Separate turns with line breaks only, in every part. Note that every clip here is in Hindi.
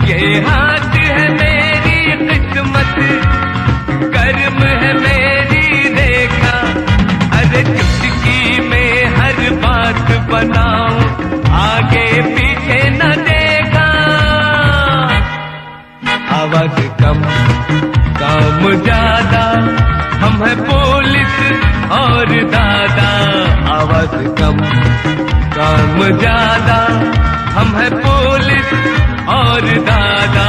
ये हाथ है मेरी किस्मत, कर्म है मेरी रेखा। अरे चुटकी में हर बात बनाऊं, आगे पीछे न देखा। आवाज कम काम ज्यादा, हम है पुलिस और दादा। आवाज कम काम ज्यादा, हम है पुलिस और दादा।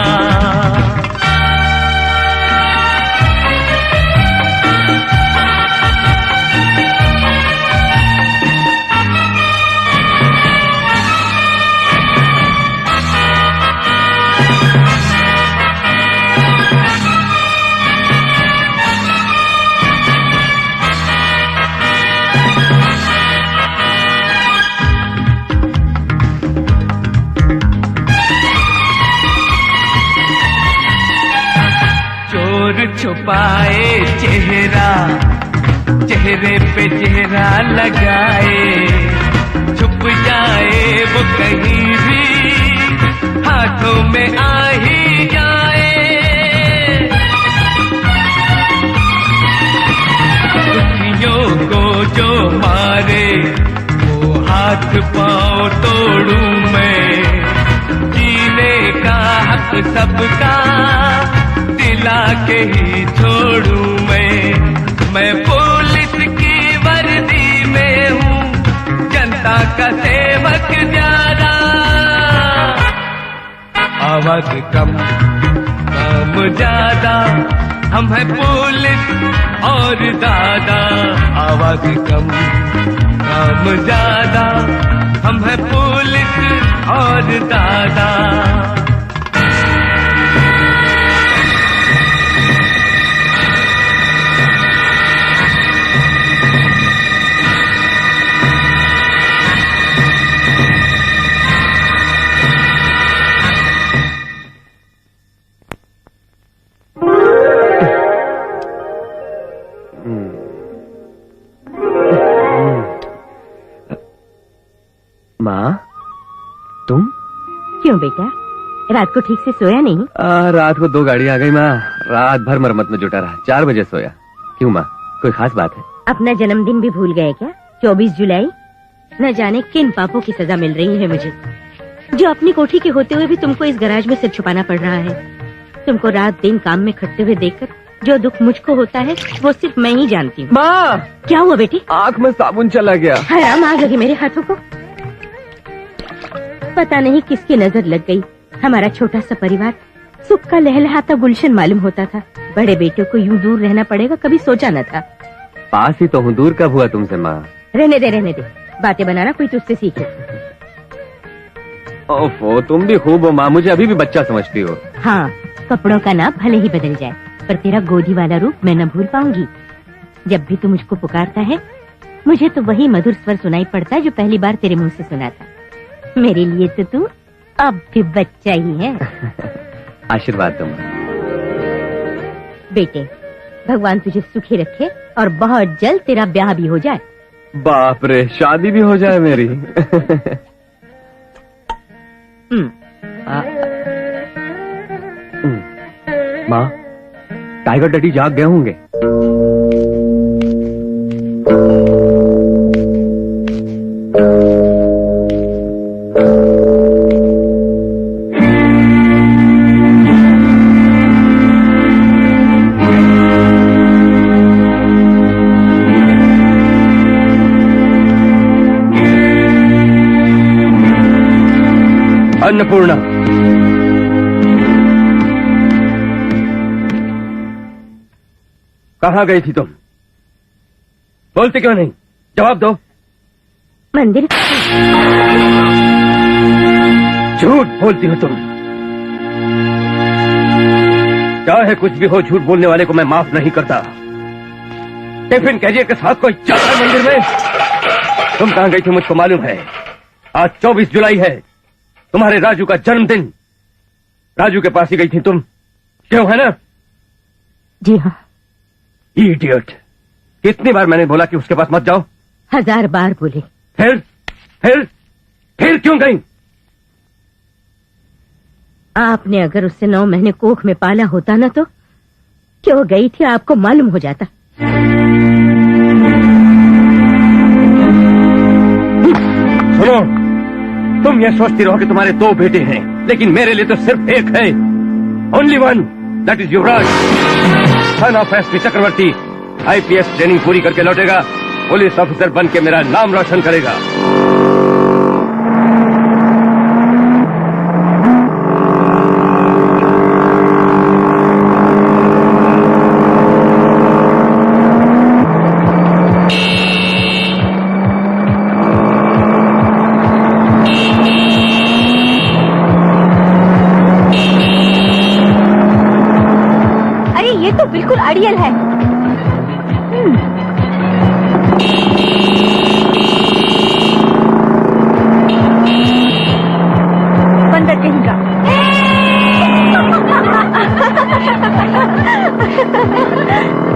छुपाए चेहरा, चेहरे पे चेहरा लगाए, छुप जाए वो कहीं भी, हाथों में आ ही जाए। दुखियों को जो मारे वो हाथ पांव तोड़ूं मैं। जीने का हक सबका दिला के ही छोड़ूं मैं पुलिस की वर्दी में हूँ, जनता का सेवक ज्यादा। आवाज कम काम ज्यादा, हम है पुलिस और दादा। आवाज कम काम ज्यादा, हम है पुलिस और दादा।
माँ, तुम?
क्यों बेटा, रात को ठीक से सोया नहीं?
रात को 2 गाड़ी आ गई माँ, रात भर मरम्मत में जुटा रहा, 4 बजे सोया। क्यों माँ, कोई खास बात है?
अपना जन्मदिन भी भूल गए क्या? 24 जुलाई। न जाने किन पापों की सजा मिल रही है मुझे, जो अपनी कोठी के होते हुए भी तुमको इस गैराज में सिर छुपाना पड़ रहा है। तुमको रात दिन काम में खटते हुए देखकर जो दुख मुझको होता है वो सिर्फ मैं ही जानती हूँ।
माँ!
क्या हुआ बेटी?
आँख में साबुन चला गया।
हराम आग लगी मेरे हाथों को। पता नहीं किसकी नजर लग गई। हमारा छोटा सा परिवार सुख का लहलहाता गुलशन मालूम होता था। बड़े बेटे को यूं दूर रहना पड़ेगा, कभी सोचा न था।
पास ही तो हूँ, दूर कब हुआ तुमसे माँ?
रहने दे, बातें बनाना कोई तुझसे सीखे।
ओफो, तुम भी खूब हो माँ, मुझे अभी भी बच्चा समझती हो।
हाँ, कपड़ों का नाप भले ही बदल जाए, पर तेरा गोदी वाला रूप मैं न भूल पाऊंगी। जब भी तू मुझको पुकारता है, मुझे तो वही मधुर स्वर सुनाई पड़ता है जो पहली बार तेरे मुंह से सुना था। मेरे लिए तो तू अब भी बच्चा ही है।
आशीर्वाद दो
बेटे, भगवान तुझे सुखी रखे और बहुत जल्द तेरा ब्याह भी हो जाए।
बाप रे, शादी भी हो जाए मेरी। माँ, टाइगर डैडी जाग गए होंगे। अन्नपूर्णा, कहाँ गई थी तुम? बोलते क्यों नहीं? जवाब दो।
मंदिर।
झूठ बोलती हो तुम। चाहे कुछ भी हो, झूठ बोलने वाले को मैं माफ नहीं करता। टिफिन कैरियर के साथ कोई जाता है मंदिर में? तुम कहाँ गई थी मुझको मालूम है। आज 24 जुलाई है, तुम्हारे राजू का जन्मदिन। राजू के पास ही गई थी तुम, क्यों है ना?
जी हाँ।
इडियट, कितनी बार मैंने बोला कि उसके पास मत जाओ?
1000 बार बोले।
फिर क्यों गई?
आपने अगर उससे 9 महीने कोख में पाला होता ना तो क्यों गई थी आपको मालूम हो जाता।
सुनो, तुम ये सोचती रहो कि तुम्हारे 2 बेटे हैं, लेकिन मेरे लिए तो सिर्फ एक है, only one, that is Yuvraj, son of SP Chakravarti. IPS training पूरी करके लौटेगा, पुलिस ऑफिसर बन के मेरा नाम रोशन करेगा।
अरे ये तो बिल्कुल अड़ियल है। बंदर कहीं का।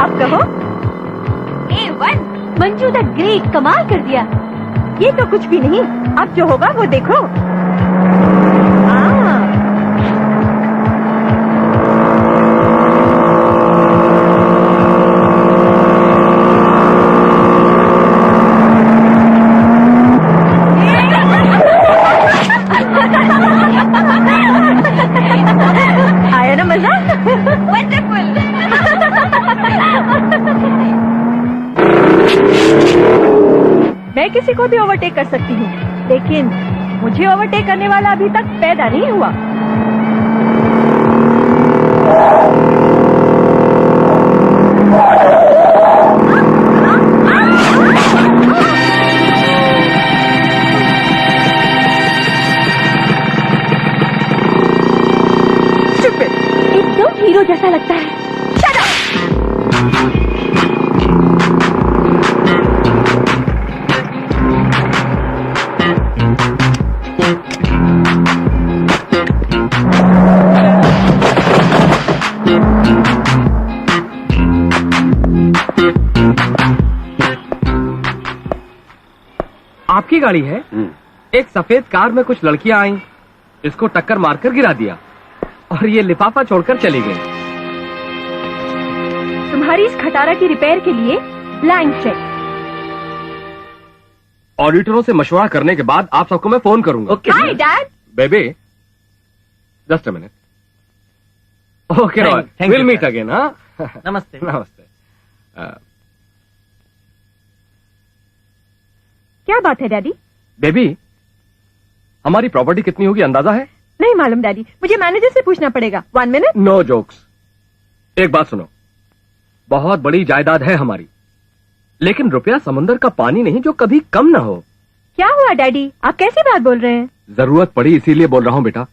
अब कहो। A1 मंजू द ग्रेट, कमाल कर दिया। ये तो कुछ भी नहीं, अब जो होगा वो देखो। आया ना मजा? वंडरफुल। मैं किसी को भी ओवरटेक कर सकती हूँ, लेकिन मुझे ओवरटेक करने वाला अभी तक पैदा नहीं हुआ। एकदम हीरो जैसा लगता है। Shut up!
आपकी गाड़ी है? एक सफेद कार में कुछ लड़कियां आईं, इसको टक्कर मारकर गिरा दिया और ये लिफाफा छोड़कर चली गई।
तुम्हारी इस खटारा की रिपेयर के लिए ब्लैंक चेक।
ऑडिटरों से मशवरा करने के बाद आप सबको मैं फोन करूंगा।
Hi dad.
Baby, just a minute. Okay Roy, will meet again. हाँ,
नमस्ते।
नमस्ते।
क्या बात है डैडी?
बेबी, हमारी प्रॉपर्टी कितनी होगी अंदाजा है?
नहीं मालूम डैडी, मुझे मैनेजर से पूछना पड़ेगा। 1 मिनट।
No jokes. एक बात सुनो, बहुत बड़ी जायदाद है हमारी, लेकिन रुपया समुंदर का पानी नहीं जो कभी कम ना हो।
क्या हुआ डैडी, आप कैसी बात बोल रहे हैं?
जरूरत पड़ी इसीलिए बोल रहा हूं बेटा।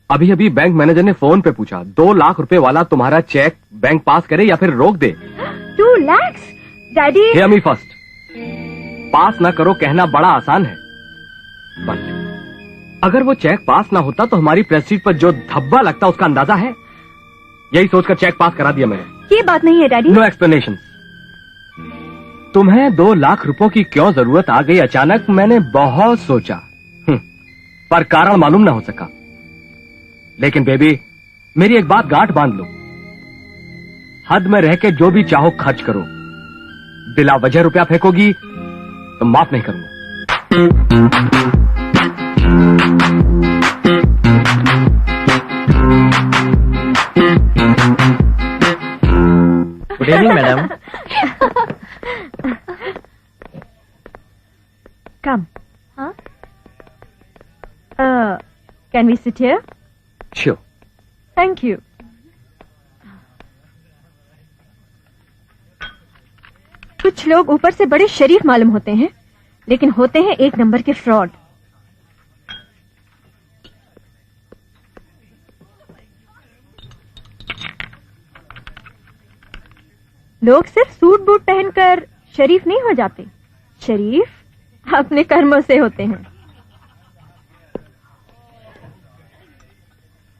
अभी अभी बैंक मैनेजर ने फोन पे पूछा, 2 लाख रुपए वाला तुम्हारा चेक बैंक पास करे या फिर रोक दे।
2 lakh daddy.
Hear me first, pass ना करो कहना बड़ा आसान है, बट अगर वो चेक पास ना होता तो हमारी प्रेस्टीज पर जो धब्बा लगता उसका अंदाजा है। यही सोचकर चेक पास करा दिया मैंने।
ये बात नहीं है डैडी।
No explanation. तुम्हें 2 लाख रुपयों की क्यों जरूरत आ गई अचानक, मैंने बहुत सोचा, पर कारण मालूम ना हो सका। लेकिन बेबी, मेरी एक बात गांठ बांध लो, हद में रह के जो भी चाहो खर्च करो, बिला वजह रुपया फेंकोगी तो माफ नहीं करूंगा।
Good evening madam.
कम। हाँ? Can we sit here?
Sure.
Thank you. कुछ लोग ऊपर से बड़े शरीफ मालूम होते हैं, लेकिन होते हैं 1 नंबर के फ्रॉड। लोग सिर्फ सूट बूट पहनकर शरीफ नहीं हो जाते, शरीफ अपने कर्मों से होते हैं।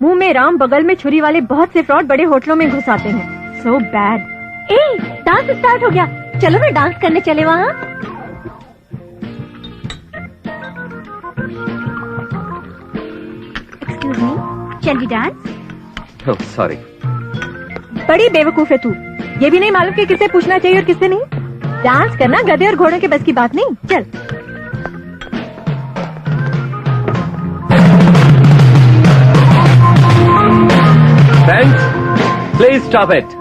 मुंह में राम बगल में छुरी वाले बहुत से फ्रॉड बड़े होटलों में घुस आते हैं। So bad. ए, डांस स्टार्ट हो गया, चलो ना डांस करने चले वहां। Excuse me.
Shall we dance?
Sorry.
बड़ी बेवकूफ है तू। ये भी नहीं मालूम कि किससे पूछना चाहिए और किससे नहीं। डांस करना गधे और घोड़ों के बस की बात नहीं। चल।
Friends, please stop it.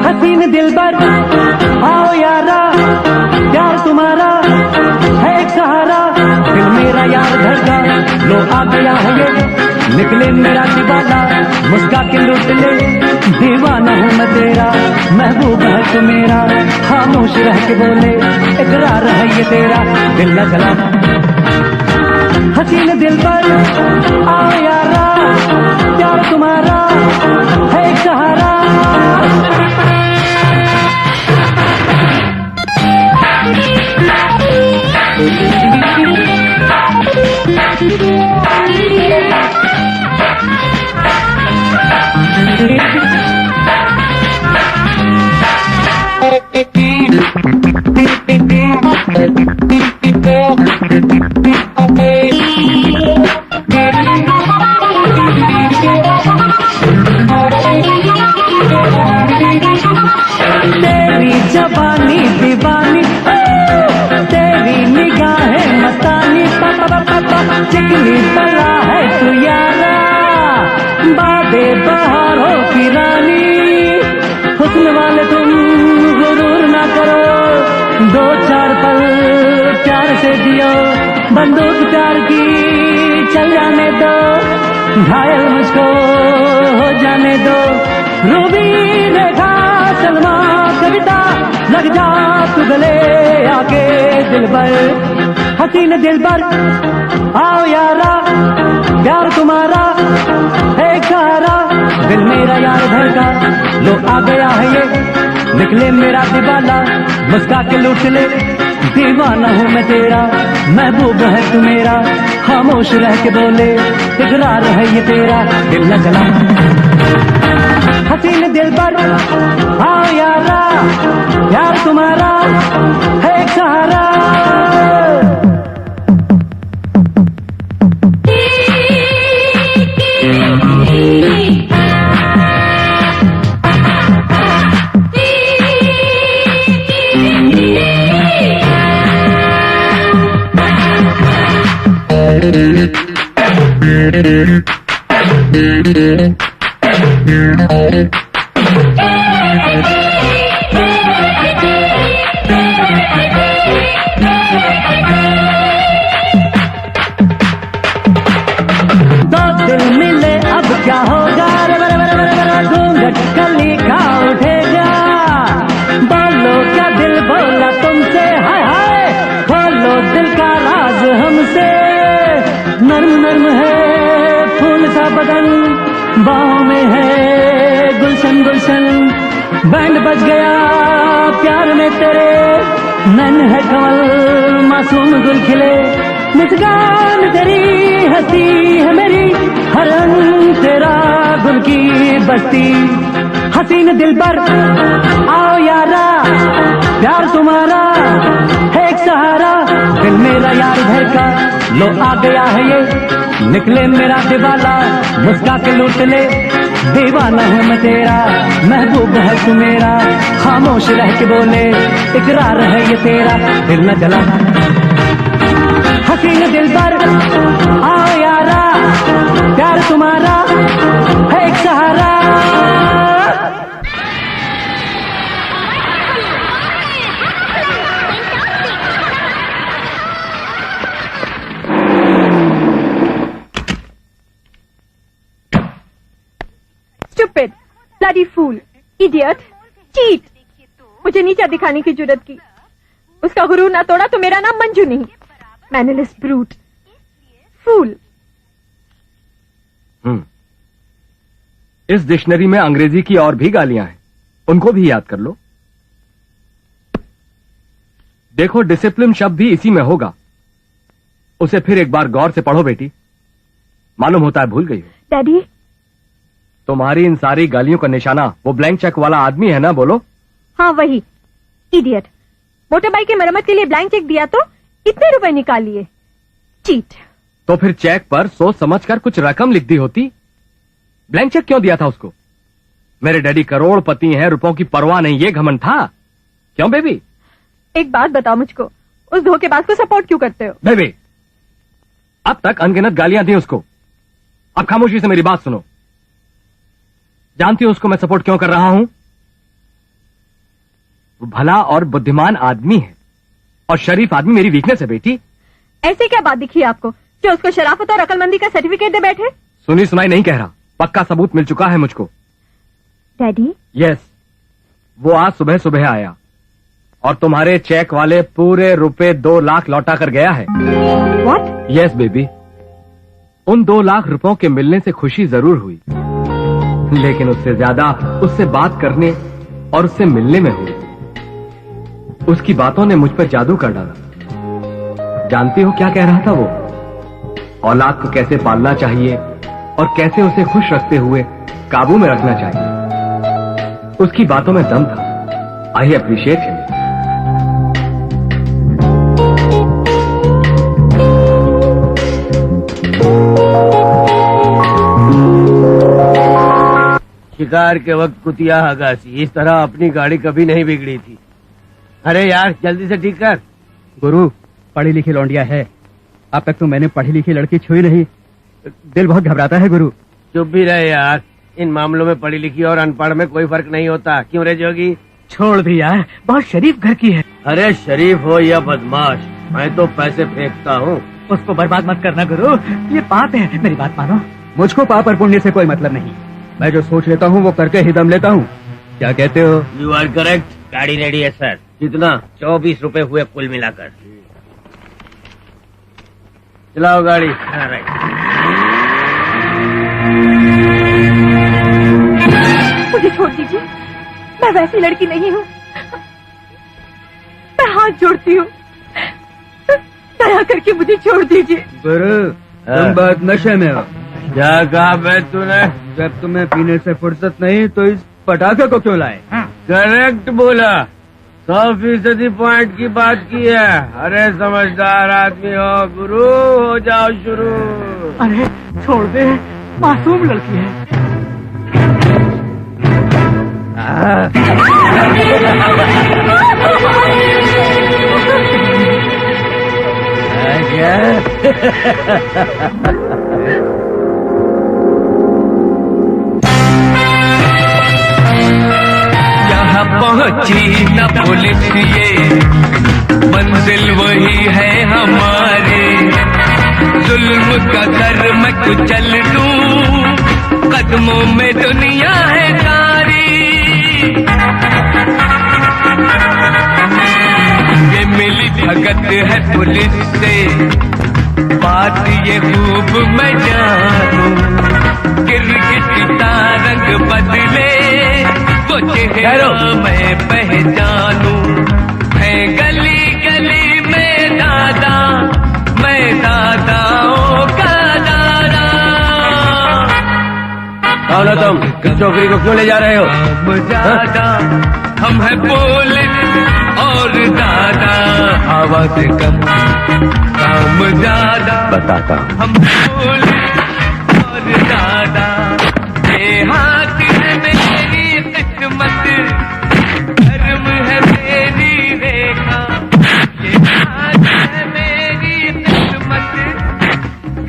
हसीन दिलबर आओ यारा, प्यार तुम्हारा है एक सहारा। दिल मेरा यार धड़का, लो आ गया है ये, निकले मेरा दीवाना, मुस्का के लूट ले। दीवाना हूँ मैं तेरा, महबूब है तू मेरा, खामोश रह के बोले इकरार है ये तेरा। दिल न जला हसीन दिलबर आओ यारा, प्यार तुम्हारा है एक सहारा। तेरी जवानी दीवानी, तेरी निगाहें मस्तानी, चिकनी बला है तू यारा, बादे बहारों की रानी। हुस्न वाले तुम गुरूर ना करो, दो चार पल प्यार से जियो, बंदूक प्यार की चल जाने दो, घायल मुझको हो जाने दो। रूबी रेखा सलमा कविता, लग जा तू गले आके दिलबर। हसीन दिलबर आओ यारा, प्यार तुम्हारा है एक सहारा। दिल मेरा यार धड़का, लो आ गया है ये, निकले मेरा दीवाना, मुस्का के लूट ले। दीवाना हूँ मैं तेरा, महबूब है तू मेरा, खामोश रह के बोले इकरार है ये तेरा। दिल न जला हसीन दिलबर आओ यारा, प्यार तुम्हारा है एक सहारा। घूंघट कली का उठेगा, बोलो क्या दिल बोला तुमसे, हाय हाय बोलो दिल का राज हमसे। नर्म नर्म है फूल सा बदन, बाहों में है गुलशन गुलशन, बैंड बज गया प्यार में तेरे, नैन है कमल मासूम गुल खिले। मुस्कान तेरी हंसी है मेरी, हर रंग तेरा गुल की बस्ती। हसीन दिलबर आओ यारा, प्यार तुम्हारा है एक सहारा। दिल मेरा यार घर का, लो आ गया है ये, निकले मेरा दीवाना, मुस्का के लूट ले। दीवाना हूँ मैं तेरा, महबूब है तू मेरा, खामोश रह के बोले इकरार है ये तेरा। दिल न जला हसीन दिलबर आओ यारा, प्यार तुम्हारा है एक सहारा।
Bloody fool, idiot, cheat. मुझे नीचा दिखाने की जरूरत की। उसका गुरूर ना तोड़ा तो मेरा नाम मंजू नहीं, मैनरलेस ब्रूट, फूल।
इस डिक्शनरी में अंग्रेजी की और भी गालियां हैं, उनको भी याद कर लो। देखो, डिसिप्लिन शब्द भी इसी में होगा। उसे फिर एक बार गौर से पढ़ो बेटी, मालूम होता है भूल गई हो।
डैडी,
तुम्हारी इन सारी गालियों का निशाना वो ब्लैंक चेक वाला आदमी है ना, बोलो।
हाँ वही, इडियट। मोटर बाइक की मरम्मत के लिए ब्लैंक चेक दिया तो इतने रुपए निकाल लिए, चीट।
तो फिर चेक पर सोच समझकर कुछ रकम लिख दी होती। ब्लैंक चेक क्यों दिया था उसको? मेरे डैडी करोड़पति हैं, रुपयों की परवाह नहीं, ये घमंड था। क्यों बेबी?
एक बात बताओ मुझको, उस धोखेबाज को सपोर्ट क्यों करते हो?
बेबी, अब तक अनगिनत गालियां दी उसको, अब खामोशी से मेरी बात सुनो। जानती हो उसको मैं सपोर्ट क्यों कर रहा हूं? वो भला और बुद्धिमान आदमी है और शरीफ आदमी मेरी वीकनेस है बेटी।
ऐसे क्या बात दिखी आपको जो उसको शराफत और अकलमंदी का सर्टिफिकेट दे बैठे?
सुनी सुनाई नहीं कह रहा, पक्का सबूत मिल चुका है मुझको।
डैडी?
यस, वो आज सुबह सुबह आया और तुम्हारे चेक वाले पूरे रुपए 2 लाख लौटा कर गया है।
व्हाट?
यस बेबी, उन 2 लाख रुपयों के मिलने से खुशी जरूर हुई, लेकिन उससे ज्यादा उससे बात करने और उससे मिलने में हुई। उसकी बातों ने मुझ पर जादू कर डाला। जानती हो क्या कह रहा था वो? औलाद को कैसे पालना चाहिए और कैसे उसे खुश रखते हुए काबू में रखना चाहिए। उसकी बातों में दम था। I appreciate him.
शिकार के वक्त कुतिया हगासी, इस तरह अपनी गाड़ी कभी नहीं बिगड़ी थी। अरे यार जल्दी से ठीक कर।
गुरु, पढ़ी लिखी लौंडिया है, अब तक तो मैंने पढ़ी लिखी लड़की छुई नहीं, दिल बहुत घबराता है गुरु।
चुप भी रहे यार, इन मामलों में पढ़ी लिखी और अनपढ़ में कोई फर्क नहीं होता। क्यों रे जोगी?
छोड़ दी यार, बहुत शरीफ घर की है।
अरे शरीफ हो या बदमाश, मैं तो पैसे फेंकता हूँ।
उसको बर्बाद मत करना गुरु, ये पाप है, मेरी बात मानो। मुझको पाप और पुण्य से कोई मतलब नहीं, मैं जो सोच लेता हूँ वो करके ही दम लेता हूँ। क्या कहते हो?
You are correct. गाड़ी रेडी है सर। कितना? 24 रुपए हुए कुल मिलाकर। चलाओ गाड़ी। राइट।
मुझे छोड़ दीजिए, मैं वैसी लड़की नहीं हूँ। मैं हाथ जोड़ती हूँ, दया करके मुझे छोड़ दीजिए।
गुरु, तुम बहुत नशे में हो।
क्या कहा बे तूने?
जब तुम्हें पीने से फुर्सत नहीं तो इस पटाखे को क्यों लाए?
करेक्ट बोला, 100% पॉइंट की बात की है। अरे समझदार आदमी हो गुरु, हो जाओ शुरू।
अरे छोड़ दे, मासूम लड़की है।
यहाँ पहुंची न पुलिस, ये मंजिल वही है हमारी। जुल्म का घर मैं कुचल दूं, कदमों में दुनिया है सारी। ये मिली भगत है पुलिस से, बात ये खूब मैं जानूं। गिरगिटता रंग बदले, वो चेहरा मैं पहचानूं। है गली गली में दादा, मैं दादाओं का दादा।
कौन हो तुम? इस छोकरी को क्यों ले जा रहे हो?
हम ज्यादा, हम है पुलिस और दादा। आवाज कम, काम ज्यादा,
बताता हूं।
हम पुलिस और दादा। ये हाथ है मेरी किस्मत, कर्म है मेरी रेखा। ये हाथ है मेरी किस्मत,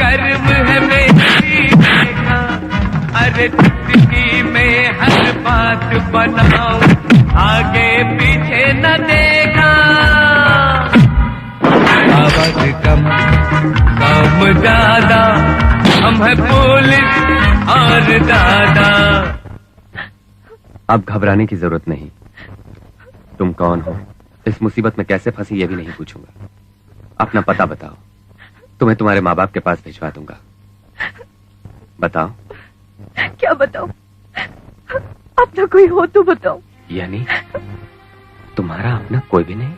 कर्म है मेरी रेखा। अरे जिंदगी में हर बात बनाऊं, आगे पीछे न देखा। आवाज कम, काम ज्यादा, हम है पुलिस और दादा।
अब घबराने की जरूरत नहीं। तुम कौन हो, इस मुसीबत में कैसे फंसी ये भी नहीं पूछूंगा। अपना पता बताओ, तुम्हें तुम्हारे माँ बाप के पास भिजवा दूंगा। बताओ।
क्या बताओ? अपना कोई हो तो बताओ।
यानी तुम्हारा अपना कोई भी नहीं?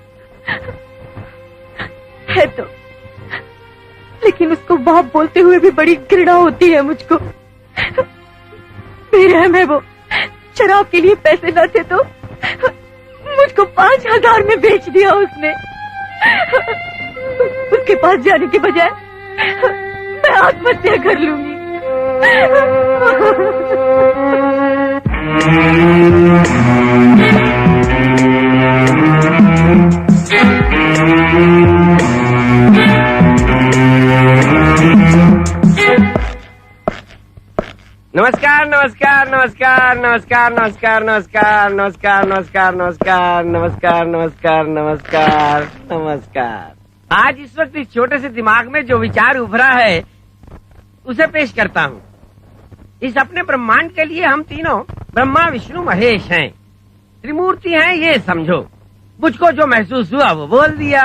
है तो, लेकिन उसको बाप बोलते हुए भी बड़ी घृणा होती है मुझको। बेरहम है वो। शराब के लिए पैसे न थे तो मुझको 5,000 में बेच दिया उसने। उसके पास जाने के बजाय मैं आत्महत्या कर लूंगी।
नमस्कार नमस्कार नमस्कार नमस्कार नमस्कार नमस्कार नमस्कार नमस्कार नमस्कार नमस्कार नमस्कार नमस्कार नमस्कार। आज इस वक्त इस छोटे से दिमाग में जो विचार उभरा है उसे पेश करता हूँ। इस अपने ब्रह्मांड के लिए हम तीनों ब्रह्मा विष्णु महेश हैं, त्रिमूर्ति हैं ये समझो। मुझको जो महसूस हुआ वो बोल दिया।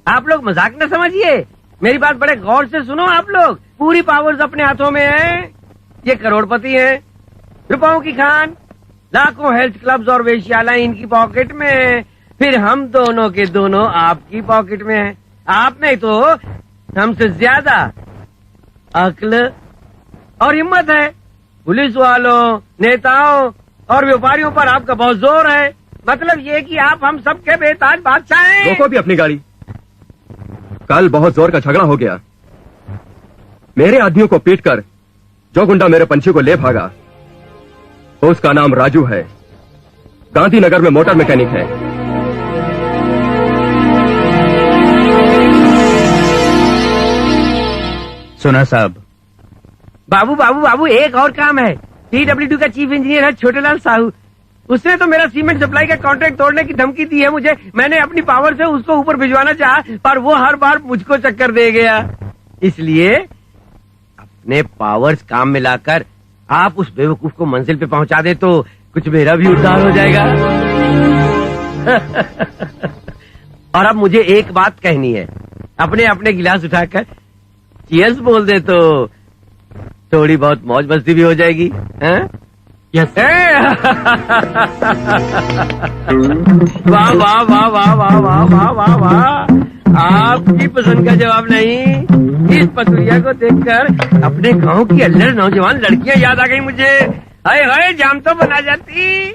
आप लोग मजाक न समझिए, मेरी बात बड़े गौर से सुनो। आप लोग पूरी पावर्स अपने हाथों में है। ये करोड़पति हैं, रुपयों की खान, लाखों हेल्थ क्लब्स और वेश्यालय इनकी पॉकेट में है। फिर हम दोनों के दोनों आपकी पॉकेट में है। आप में तो हमसे ज्यादा अक्ल और हिम्मत है। पुलिस वालों, नेताओं और व्यापारियों पर आपका बहुत जोर है। मतलब ये कि आप हम सबके बेताज बादशाह हैं।
रोको भी अपनी गाड़ी। कल बहुत जोर का झगड़ा हो गया। मेरे आदमियों को पीटकर जो गुंडा मेरे पंछी को ले भागा उसका नाम राजू है, गांधीनगर में मोटर मैकेनिक है।
सुना साहब।
बाबू बाबू बाबू एक और काम है। TWD का चीफ इंजीनियर है छोटेलाल साहू। उसने तो मेरा सीमेंट सप्लाई का कॉन्ट्रैक्ट तोड़ने की धमकी दी है मुझे। मैंने अपनी पावर से उसको ऊपर भिजवाना चाहा पर वो हर बार मुझको चक्कर दे गया। इसलिए अपने पावर्स काम में लाकर आप उस बेवकूफ को मंजिल पे पहुंचा दे तो कुछ मेरा भी उद्धार हो जाएगा। और अब मुझे एक बात कहनी है। अपने अपने गिलास उठाकर चीयर्स बोल दे तो थोड़ी बहुत मौज मस्ती भी हो जाएगी।
यस।
वाह वाह वाह वाह वाह वाह वाह वाह वाह। आपकी पसंद का जवाब नहीं। इस पतुरिया को देखकर अपने गांव की अल्लड़ नौजवान लड़कियां याद आ गई मुझे। हाय हाय जाम तो बना जाती।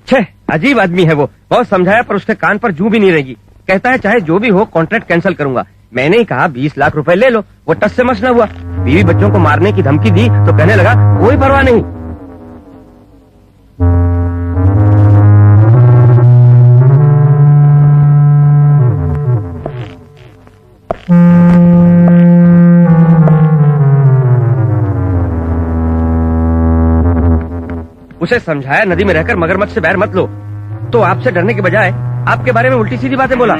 छे, अजीब आदमी है वो। बहुत समझाया पर उसके कान पर जू भी नहीं रहेगी। कहता है चाहे जो भी हो कॉन्ट्रैक्ट कैंसिल करूंगा। मैंने ही कहा 20 लाख रुपए ले लो। वो टस से मस न हुआ। बीवी बच्चों को मारने की धमकी दी तो कहने लगा कोई परवाह नहीं। उसे समझाया नदी में रहकर मगरमच्छ से बैर मत लो, तो आपसे डरने के बजाय आपके बारे में उल्टी सीधी बातें बोला।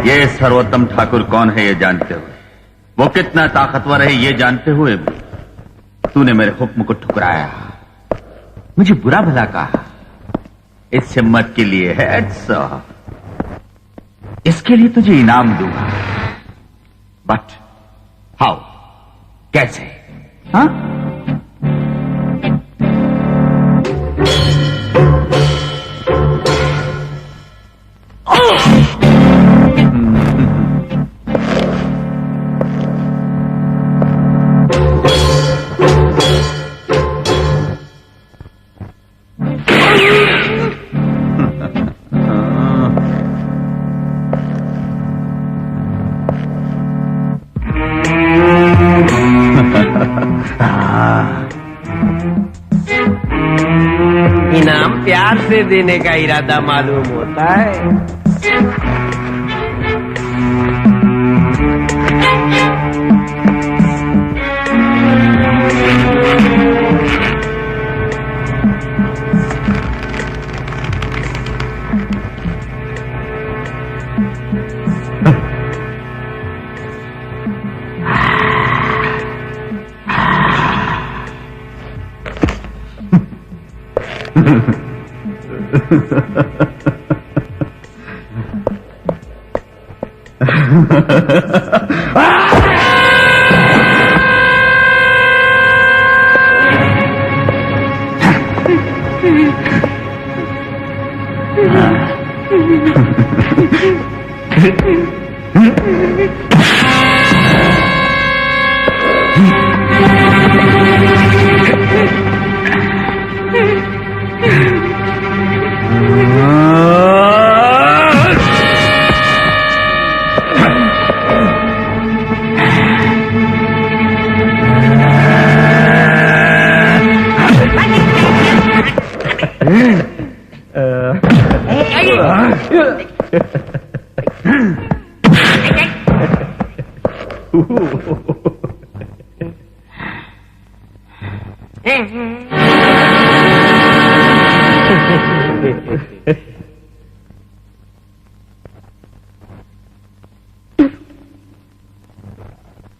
ये सर्वोत्तम ठाकुर कौन है ये जानते हुए, वो कितना ताकतवर है ये जानते हुए भी तूने मेरे हुक्म को ठुकराया, मुझे बुरा भला कहा। इस हिम्मत के लिए हेड्स ऑफ। इसके लिए तुझे इनाम दूंगा। बट हाउ, कैसे? हाँ?
इनाम प्यार से देने का इरादा मालूम होता है।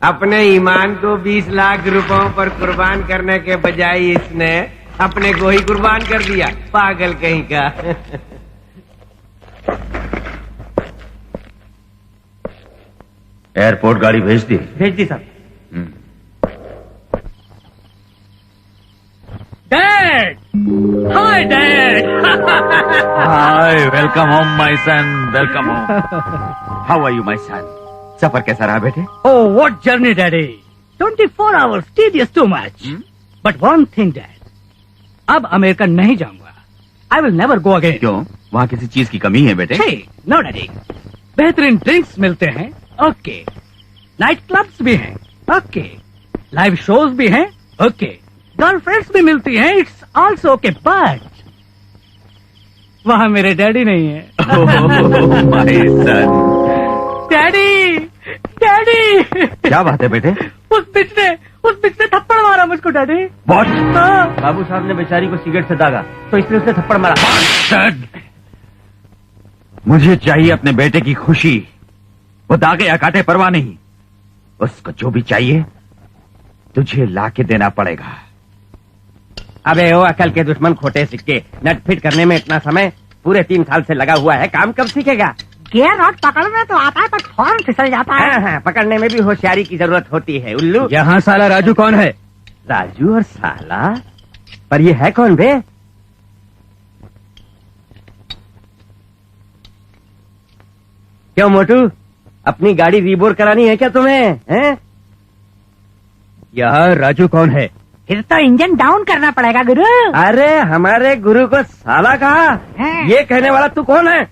अपने ईमान को 20 लाख रुपयों पर कुर्बान करने के बजाय इसने अपने को ही कुर्बान कर दिया, पागल कहीं का।
एयरपोर्ट गाड़ी भेज दी?
भेज दी साहब।
Dad, hi dad.
Hi, welcome home my son, welcome home. How are you my son? सफर कैसा रहा बेटे?
Oh, what journey, Daddy! 24 hours, tedious too much. But one thing, Dad. अब अमेरिका नहीं जाऊंगा. I will never go again.
क्यों? वहाँ किसी चीज की कमी है बेटे?
Hey, no, Daddy. बेहतरीन ड्रिंक्स मिलते हैं, ओके. नाइट क्लब्स भी हैं, ओके. लाइव शोज भी हैं, ओके. गर्लफ्रेंड्स भी मिलती हैं, इट्स ऑल्सो ओके. बट वहाँ मेरे डैडी नहीं है.
My son.
Daddy, daddy.
क्या बात है बेटे?
उस बिच ने थप्पड़ मारा मुझको डैडी।
What?
हाँ।
बाबू साहब ने बेचारी को सिगरेट से दागा तो इसने उसे थप्पड़ मारा।
Bastard! मुझे चाहिए अपने बेटे की खुशी। वो दागे या काटे परवाह नहीं। उसको जो भी चाहिए तुझे लाके देना पड़ेगा।
अबे ओ अकल के दुश्मन खोटे सिक्के, नट फिट करने में इतना समय पूरे 3 साल से लगा हुआ है, काम कब सीखेगा?
गियर रॉड पकड़ना तो आता है पर फौरन फिसल जाता है।
हाँ हाँ, पकड़ने में भी होशियारी की जरूरत होती है उल्लू।
यहाँ साला राजू कौन है?
राजू और साला? पर ये है कौन बे? क्यों मोटू, अपनी गाड़ी रीबोर करानी है क्या तुम्हें? हैं?
यहाँ राजू कौन है?
फिर तो इंजन डाउन करना पड़ेगा गुरु।
अरे हमारे गुरु को साला कहा?
हाँ।
ये कहने वाला तू कौन है?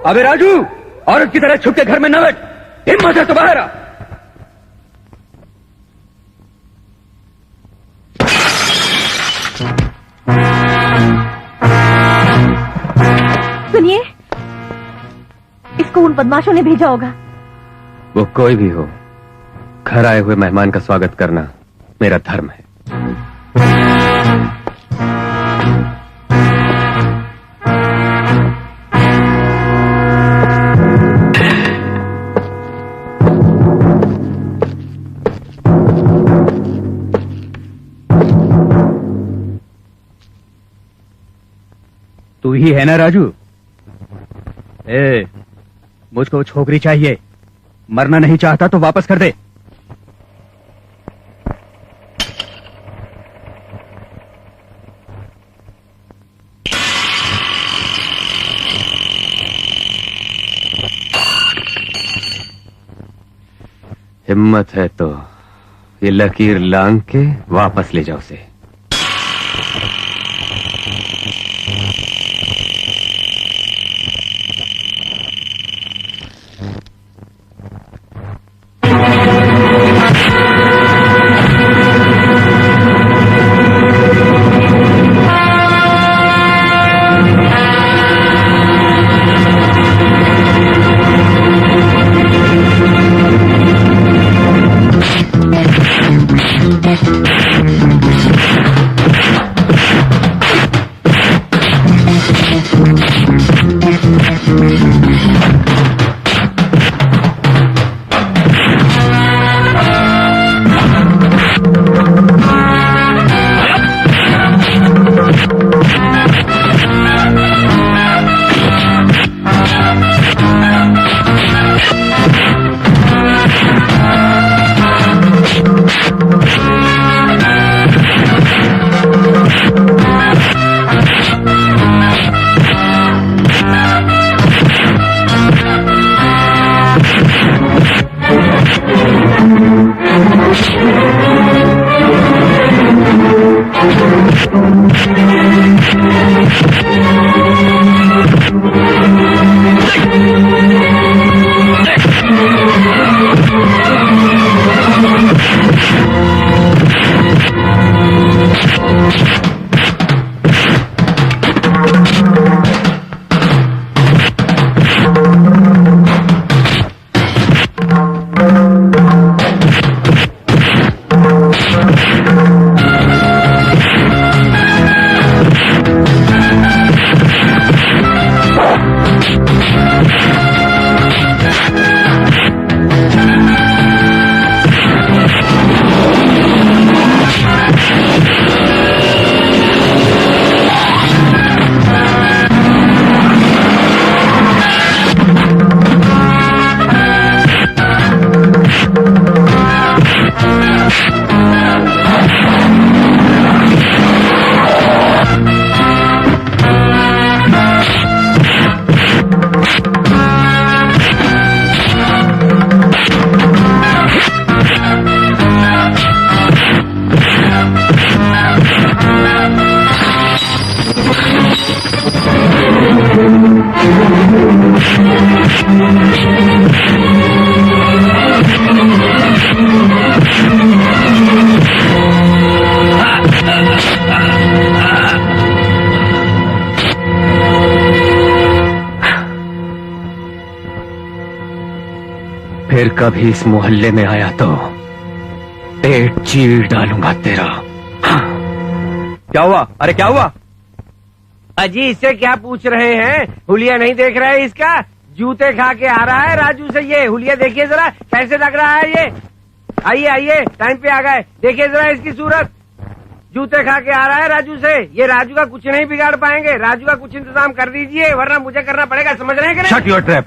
अबे राजू, औरत की तरह छुप के घर में न बैठ, हिम्मत है तो बाहर आ।
सुनिए, इसको उन बदमाशों ने भेजा होगा।
वो कोई भी हो, घर आए हुए मेहमान का स्वागत करना मेरा धर्म है।
तू ही है ना राजू? मुझको छोकरी चाहिए, मरना नहीं चाहता तो वापस कर दे।
हिम्मत है तो ये लकीर लांग के वापस ले जाओ उसे।
फिर कभी इस मोहल्ले में आया तो पेट चीर डालूंगा तेरा।
क्या हुआ? अरे क्या हुआ?
अजी इससे क्या पूछ रहे हैं? हुलिया नहीं देख रहे इसका? जूते खा के आ रहा है राजू से ये। हुलिया देखिए जरा कैसे लग रहा है ये। आइए आइए, टाइम पे आ गए। देखिए जरा इसकी सूरत। जूते खा के आ रहा है राजू से। ये राजू का कुछ नहीं बिगाड़ पाएंगे। राजू का कुछ इंतजाम कर दीजिए वरना मुझे करना पड़ेगा। समझ रहे हैं कि नहीं?
Shut your trap.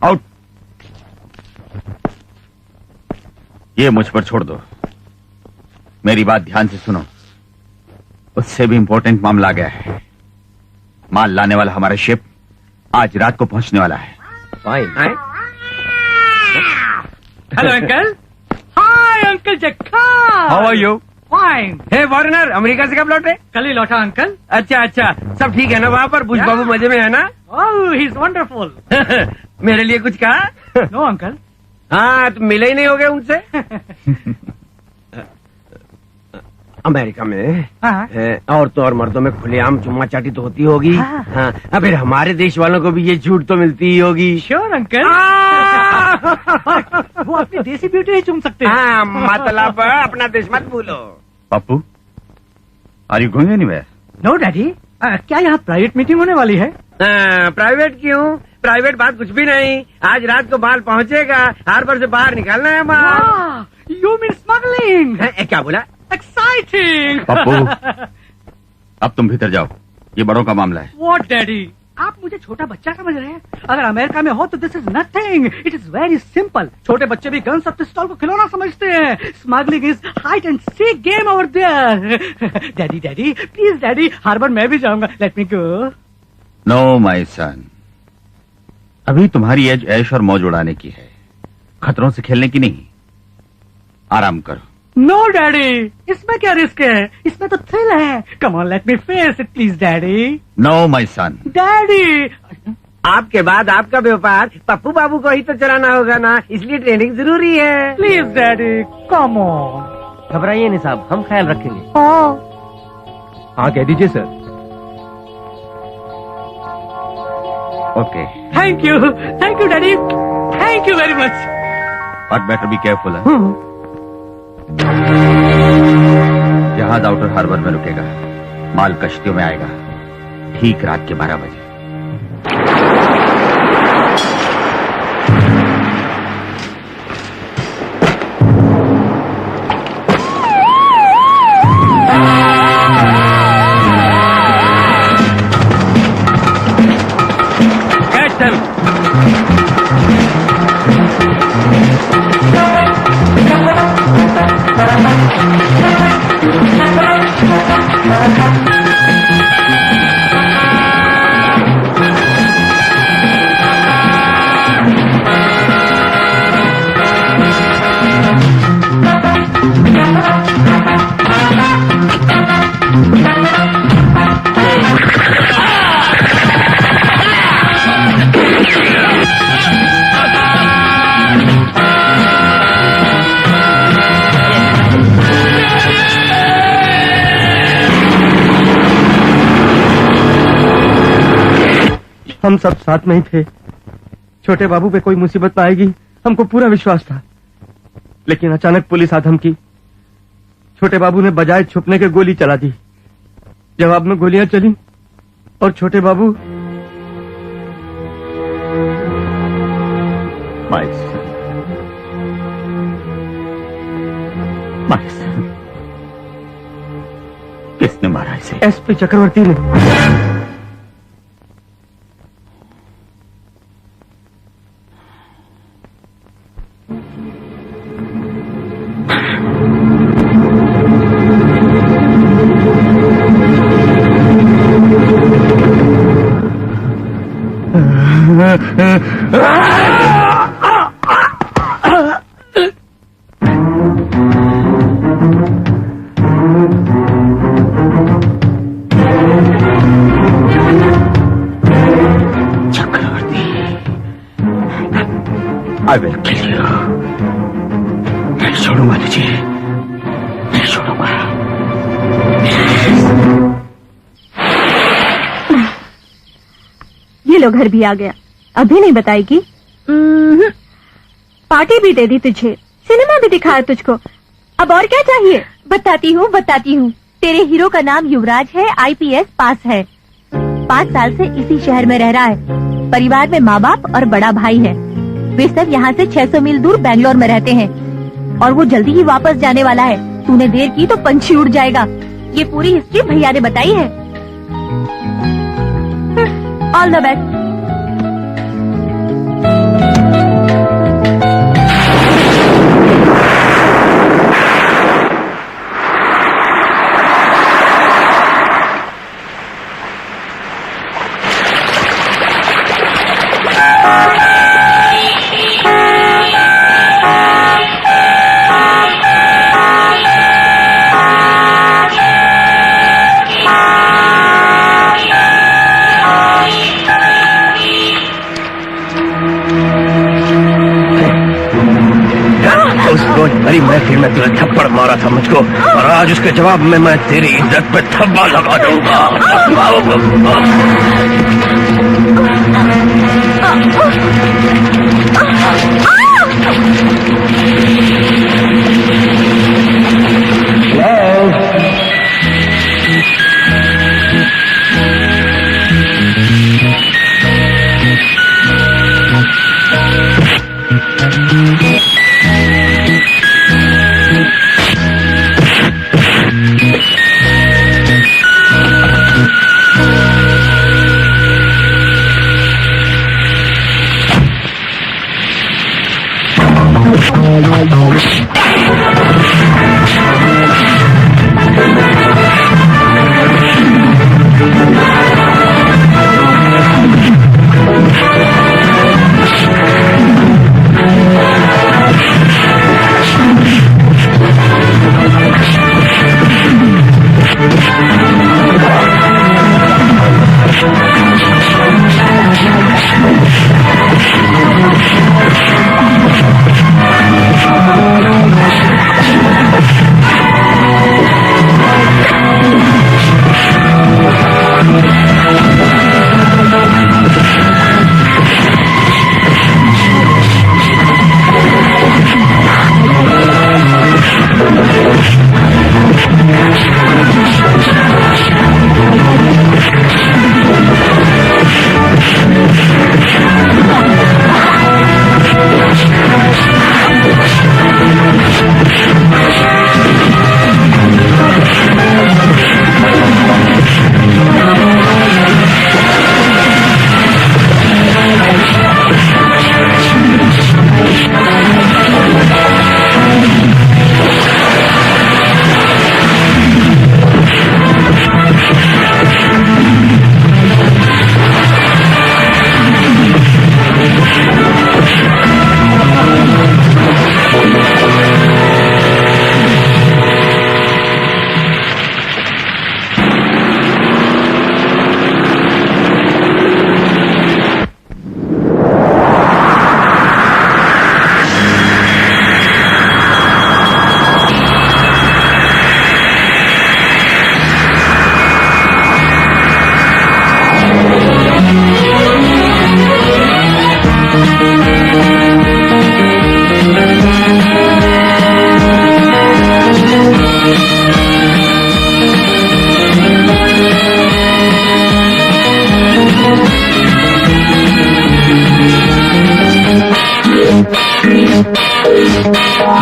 आउट। ये मुझ पर छोड़ दो। मेरी बात ध्यान से सुनो। उससे भी इंपॉर्टेंट मामला आ गया है। माल लाने वाला हमारा शिप आज रात को पहुंचने वाला है।
Fine.
Hello uncle. Hi uncle Jakka.
How are you?
Fine.
Hey foreigner, America से कब लौटे?
कल ही लौटा अंकल।
अच्छा अच्छा, सब ठीक है ना वहाँ पर? बुश बाबू मजे में है ना?
Oh he is wonderful.
मेरे लिए कुछ कहा?
No uncle.
हाँ, तो मिले ही नहीं हो गए उनसे। अमेरिका में
हाँ।
औरतों और मर्दों में खुलेआम चुम्मा चाटी तो होती होगी। हाँ, अब फिर हमारे देश वालों को भी ये छूट तो मिलती ही होगी।
Sure uncle. वो अपनी देसी ब्यूटी नहीं चूम सकते।
हाँ, मतलब अपना देश मत भूलो।
Pappu, are you going anywhere?
No daddy, क्या यहाँ प्राइवेट मीटिंग होने वाली है?
प्राइवेट क्यों? प्राइवेट बात कुछ भी नहीं। आज रात को माल पहुँचेगा। हार्बर से बाहर निकालना है माल।
You mean smuggling?
क्या बोला?
एक्साइटिंग।
पप्पू, अब तुम भीतर जाओ। ये बड़ों का मामला है।
व्हाट डैडी, आप मुझे छोटा बच्चा समझ रहे हैं? अगर अमेरिका में हो तो this is nothing. It is very simple. छोटे बच्चे भी गन्स और पिस्तौल को खिलौना समझते हैं। Smuggling is hide and seek game over there. Daddy daddy please daddy, harbour मैं भी जाऊंगा। Let me go.
No my son, अभी तुम्हारी एज ऐश और मौज उड़ाने की है, खतरों से खेलने की नहीं। आराम करो।
नो डैडी, इसमें क्या रिस्क है? इसमें तो थ्रिल है। Come on let me face it please daddy.
No my son.
Daddy,
आपके बाद आपका व्यापार पप्पू बाबू को ही तो चलाना होगा ना, इसलिए ट्रेनिंग जरूरी है।
Please daddy come on.
घबराइए नहीं साहब, हम ख्याल रखेंगे। हाँ कह दीजिए sir.
Okay,
thank you daddy, thank you very much.
But better be careful है। जहाज आउटर हार्बर में रुकेगा, माल कश्तियों में आएगा ठीक रात के 12 बजे।
हम सब साथ में ही थे। छोटे बाबू पे कोई मुसीबत न आएगी हमको पूरा विश्वास था, लेकिन अचानक पुलिस आ धमकी। छोटे बाबू ने बजाय छुपने के गोली चला दी। जवाब में गोलियां चली और छोटे बाबू
किसने मारा इसे?
एसपी चक्रवर्ती ने। I will kill you. मैं छोड़ूंगा तुझे, मैं छोड़ूंगा।
ये लो घर भी आ गया। अभी नहीं बताएगी? पार्टी भी दे दी तुझे, सिनेमा भी दिखाया तुझको, अब और क्या चाहिए? बताती हूँ। तेरे हीरो का नाम युवराज है, IPS पास है, 5 साल से इसी शहर में रह रहा है। परिवार में माँ बाप और बड़ा भाई है। वे सब यहाँ से 600 मील दूर बैंगलोर में रहते हैं और वो जल्दी ही वापस जाने वाला है। तूने देर की तो पंछी उड़ जाएगा। ये पूरी हिस्ट्री भैया ने बताई है। All the best.
भरी महफिल में तुझे थप्पड़ मारा था मुझको, और आज उसके जवाब में मैं तेरी इज्जत पे धब्बा लगा दूंगा।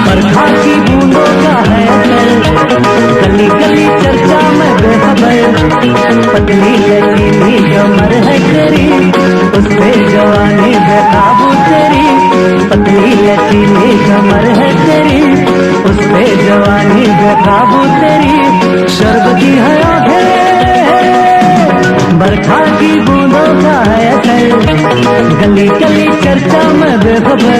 बरखा की बूंदों का है गली गली चर्चा में बेखबर, पतली यकीनी कमर है तेरी, उससे जवानी बेकाबू तेरी, पतली यकीनी कमर है तेरी, उससे जवानी बेकाबू तेरी, शरबती है आंखें बरखा की बूंदों का है गली गली चर्चा में बेखबर।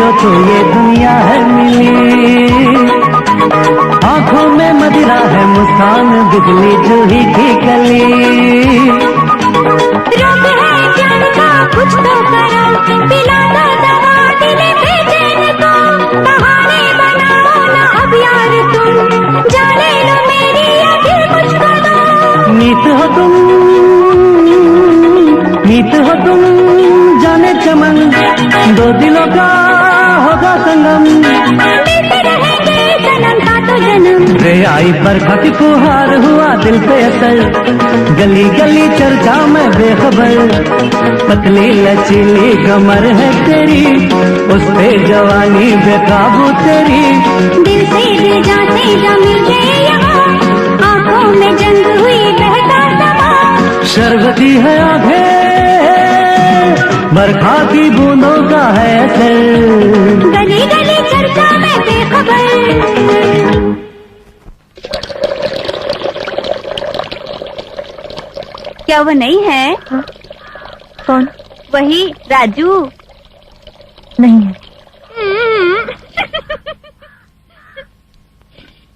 को तो ये दुनिया है मिली। आंखों में मदिरा है मुस्कान बिजली जूही की कली।
रब है जान का कुछ तो करो, पिला दो दवा दिल बेचैन को, बहाने बनाओ ना अब यार तुम, जाने लो मेरी ये दिल मुझको दो।
नीत हो तुम, नीत हो तुम जाने चमन, दो दिलों का होगा संगम,
मिलते रहेंगे जन्म का तो जन्म।
रे आई बरखा की फुहार हुआ दिल पे असर, गली गली चर्चा में बेखबर, पतली लचीली कमर है तेरी, उस पे जवानी बेकाबू तेरी।
दिल से दिल जाते जा मिले यहाँ, आंखों में जंग हुई बहता समा।
शरबती है आंखें बरखा की बूंदों का है असर,
गली गली चर्चा में बेखबर। क्या वो नहीं है? हाँ? कौन? वही राजू। नहीं है।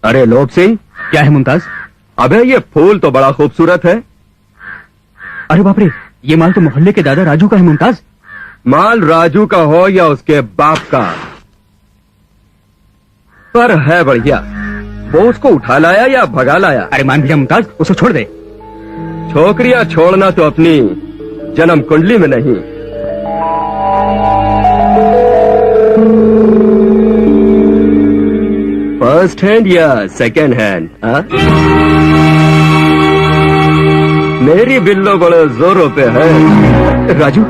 अरे लोभ सिंह,
क्या है मुमताज?
अबे ये फूल तो बड़ा खूबसूरत है।
अरे बाप रे, ये माल तो मोहल्ले के दादा राजू का है मुमताज।
माल राजू का हो या उसके बाप का, पर है बढ़िया। वो उसको उठा लाया या भगा लाया?
अरे मान भैया मुमताज, उसको छोड़ दे।
छोकरियां छोड़ना तो अपनी जन्म कुंडली में नहीं। फर्स्ट हैंड या सेकंड हैंड? मेरी बिल्लो बड़े जोरों पे है।
राजू,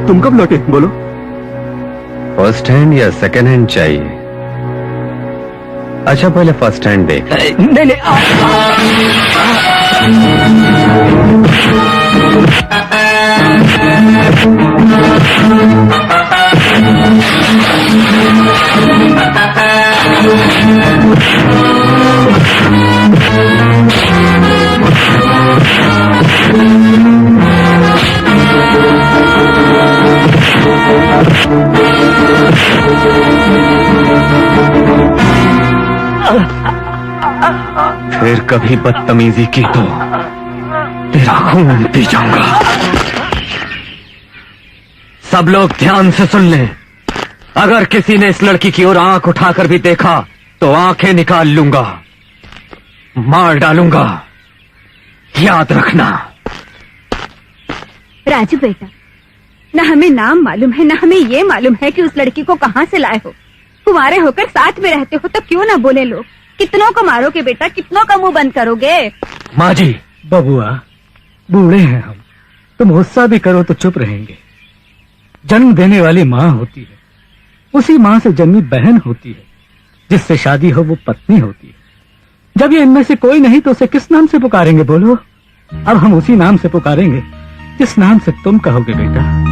तुम कब लौटे? बोलो।
फर्स्ट हैंड या सेकंड हैंड चाहिए? अच्छा पहले फर्स्ट हैंड देख।
नहीं नहीं,
फिर कभी बदतमीजी की तो तेरा खून पी जाऊंगा।
सब लोग ध्यान से सुन लें। अगर किसी ने इस लड़की की ओर आंख उठाकर भी देखा तो आंखें निकाल लूंगा, मार डालूंगा, याद रखना।
राजू बेटा, न हमें नाम मालूम है, न हमें ये मालूम है कि उस लड़की को कहाँ से लाए हो। कुंवारे होकर साथ में रहते हो तो क्यों ना बोले लोग। कितनों को मारोगे बेटा, कितनों का मुंह बंद करोगे।
माँ जी,
बबुआ, बूढ़े हैं हम, तुम गुस्सा भी करो तो चुप रहेंगे। जन्म देने वाली माँ होती है, उसी माँ से जन्मी बहन होती है, जिससे शादी हो वो पत्नी होती है। जब ये इनमें से कोई नहीं तो उसे किस नाम से पुकारेंगे बोलो? अब हम उसी नाम से पुकारेंगे जिस नाम से तुम कहोगे बेटा।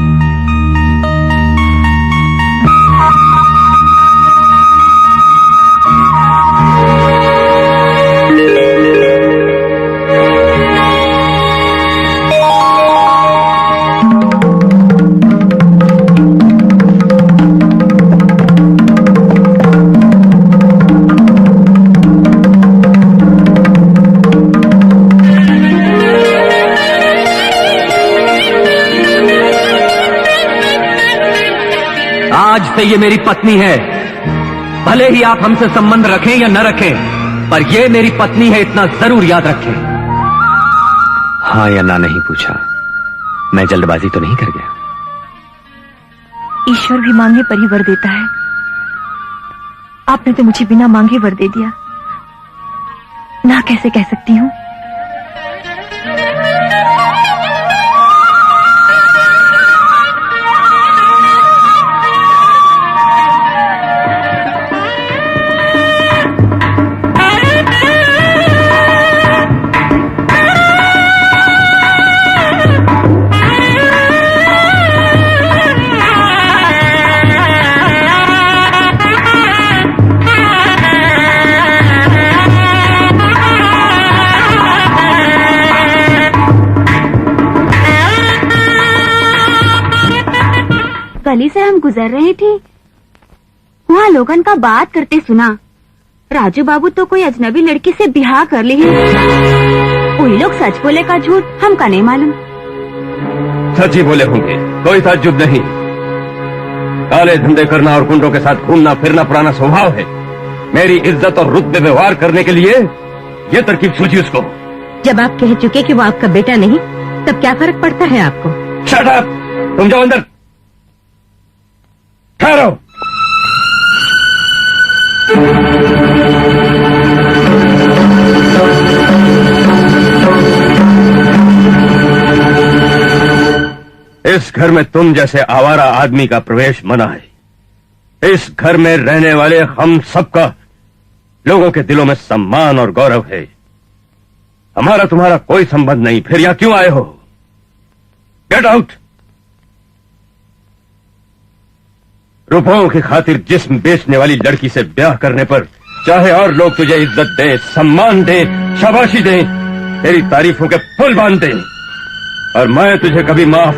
आज से ये मेरी पत्नी है। भले ही आप हमसे संबंध रखें या न रखें, पर ये मेरी पत्नी है, इतना जरूर याद रखें।
हाँ या ना नहीं पूछा, मैं जल्दबाजी तो नहीं कर गया?
ईश्वर भी मांगने पर ही वर देता है। आपने तो मुझे बिना मांगे वर दे दिया, ना कैसे कह सकती हूँ। गली से हम गुजर रहे थे, वहाँ लोगन का बात करते सुना। राजू बाबू तो कोई अजनबी लड़की से ब्याह कर ली है। वही लोग सच बोले का झूठ हमका नहीं मालूम।
सच ही बोले होंगे, कोई ताज्जुब नहीं। काले धंधे करना और गुंडों के साथ घूमना फिरना पुराना स्वभाव है। मेरी इज्जत और रुतबे व्यवहार करने के लिए ये तरकीब सूझी उसको।
जब आप कह चुके कि वो आपका बेटा नहीं, तब क्या फर्क पड़ता है आपको?
Shut up! तुम जाओ अंदर, ठहरो। इस घर में तुम जैसे आवारा आदमी का प्रवेश मना है। इस घर में रहने वाले हम सबका लोगों के दिलों में सम्मान और गौरव है। हमारा तुम्हारा कोई संबंध नहीं, फिर यहां क्यों आए हो? Get out! रुपयों की खातिर जिस्म बेचने वाली लड़की से ब्याह करने पर चाहे और लोग तुझे इज्जत दें, सम्मान दें, शाबाशी दें, तेरी तारीफों के पुल बांध दें, और मैं तुझे कभी माफ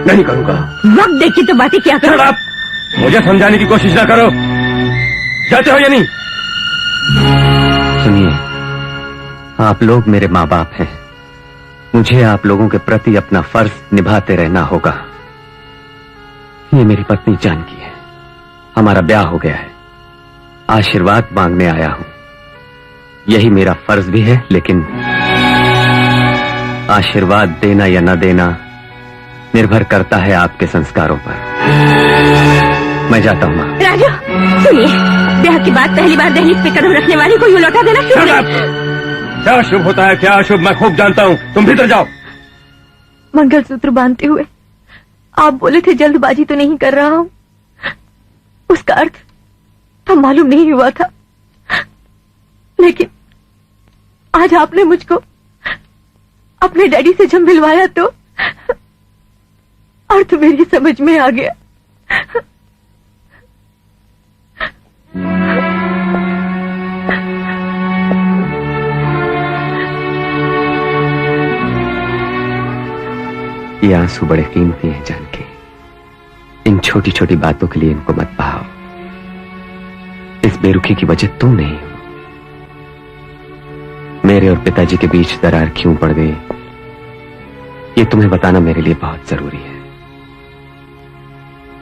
नहीं करूंगा।
वक्त देख के तो बातें क्या करो?
आप मुझे समझाने की कोशिश ना करो। जाते हो या नहीं?
सुनिए, आप लोग मेरे माँ बाप हैं। मुझे आप लोगों के प्रति अपना फर्ज निभाते रहना होगा। ये मेरी पत्नी जानकी है, हमारा ब्याह हो गया है। आशीर्वाद मांगने आया हूं। यही मेरा फर्ज भी है, लेकिन आशीर्वाद देना या न देना निर्भर करता है आपके संस्कारों पर। मैं जाता हूं मां।
राजू सुनिए, ब्याह के बाद पहली बार दहलीज पे कदम रखने वाली को यूं लौटा देना शुभ नहीं।
क्या शुभ होता है, क्या अशुभ, मैं खूब जानता हूं। तुम भीतर जाओ।
मंगलसूत्र बांधते हुए आप बोले थे जल्दबाजी तो नहीं कर रहा हूँ। उसका अर्थ तो मालूम नहीं हुआ था, लेकिन आज आपने मुझको अपने डैडी से जब मिलवाया तो अर्थ मेरी समझ में आ गया।
ये आंसू बड़े कीमती हैं जानकी। इन छोटी छोटी बातों के लिए इनको मत बहाओ। इस बेरुखी की वजह तुम नहीं हो। मेरे और पिताजी के बीच दरार क्यों पड़ गई, ये तुम्हें बताना मेरे लिए बहुत जरूरी है।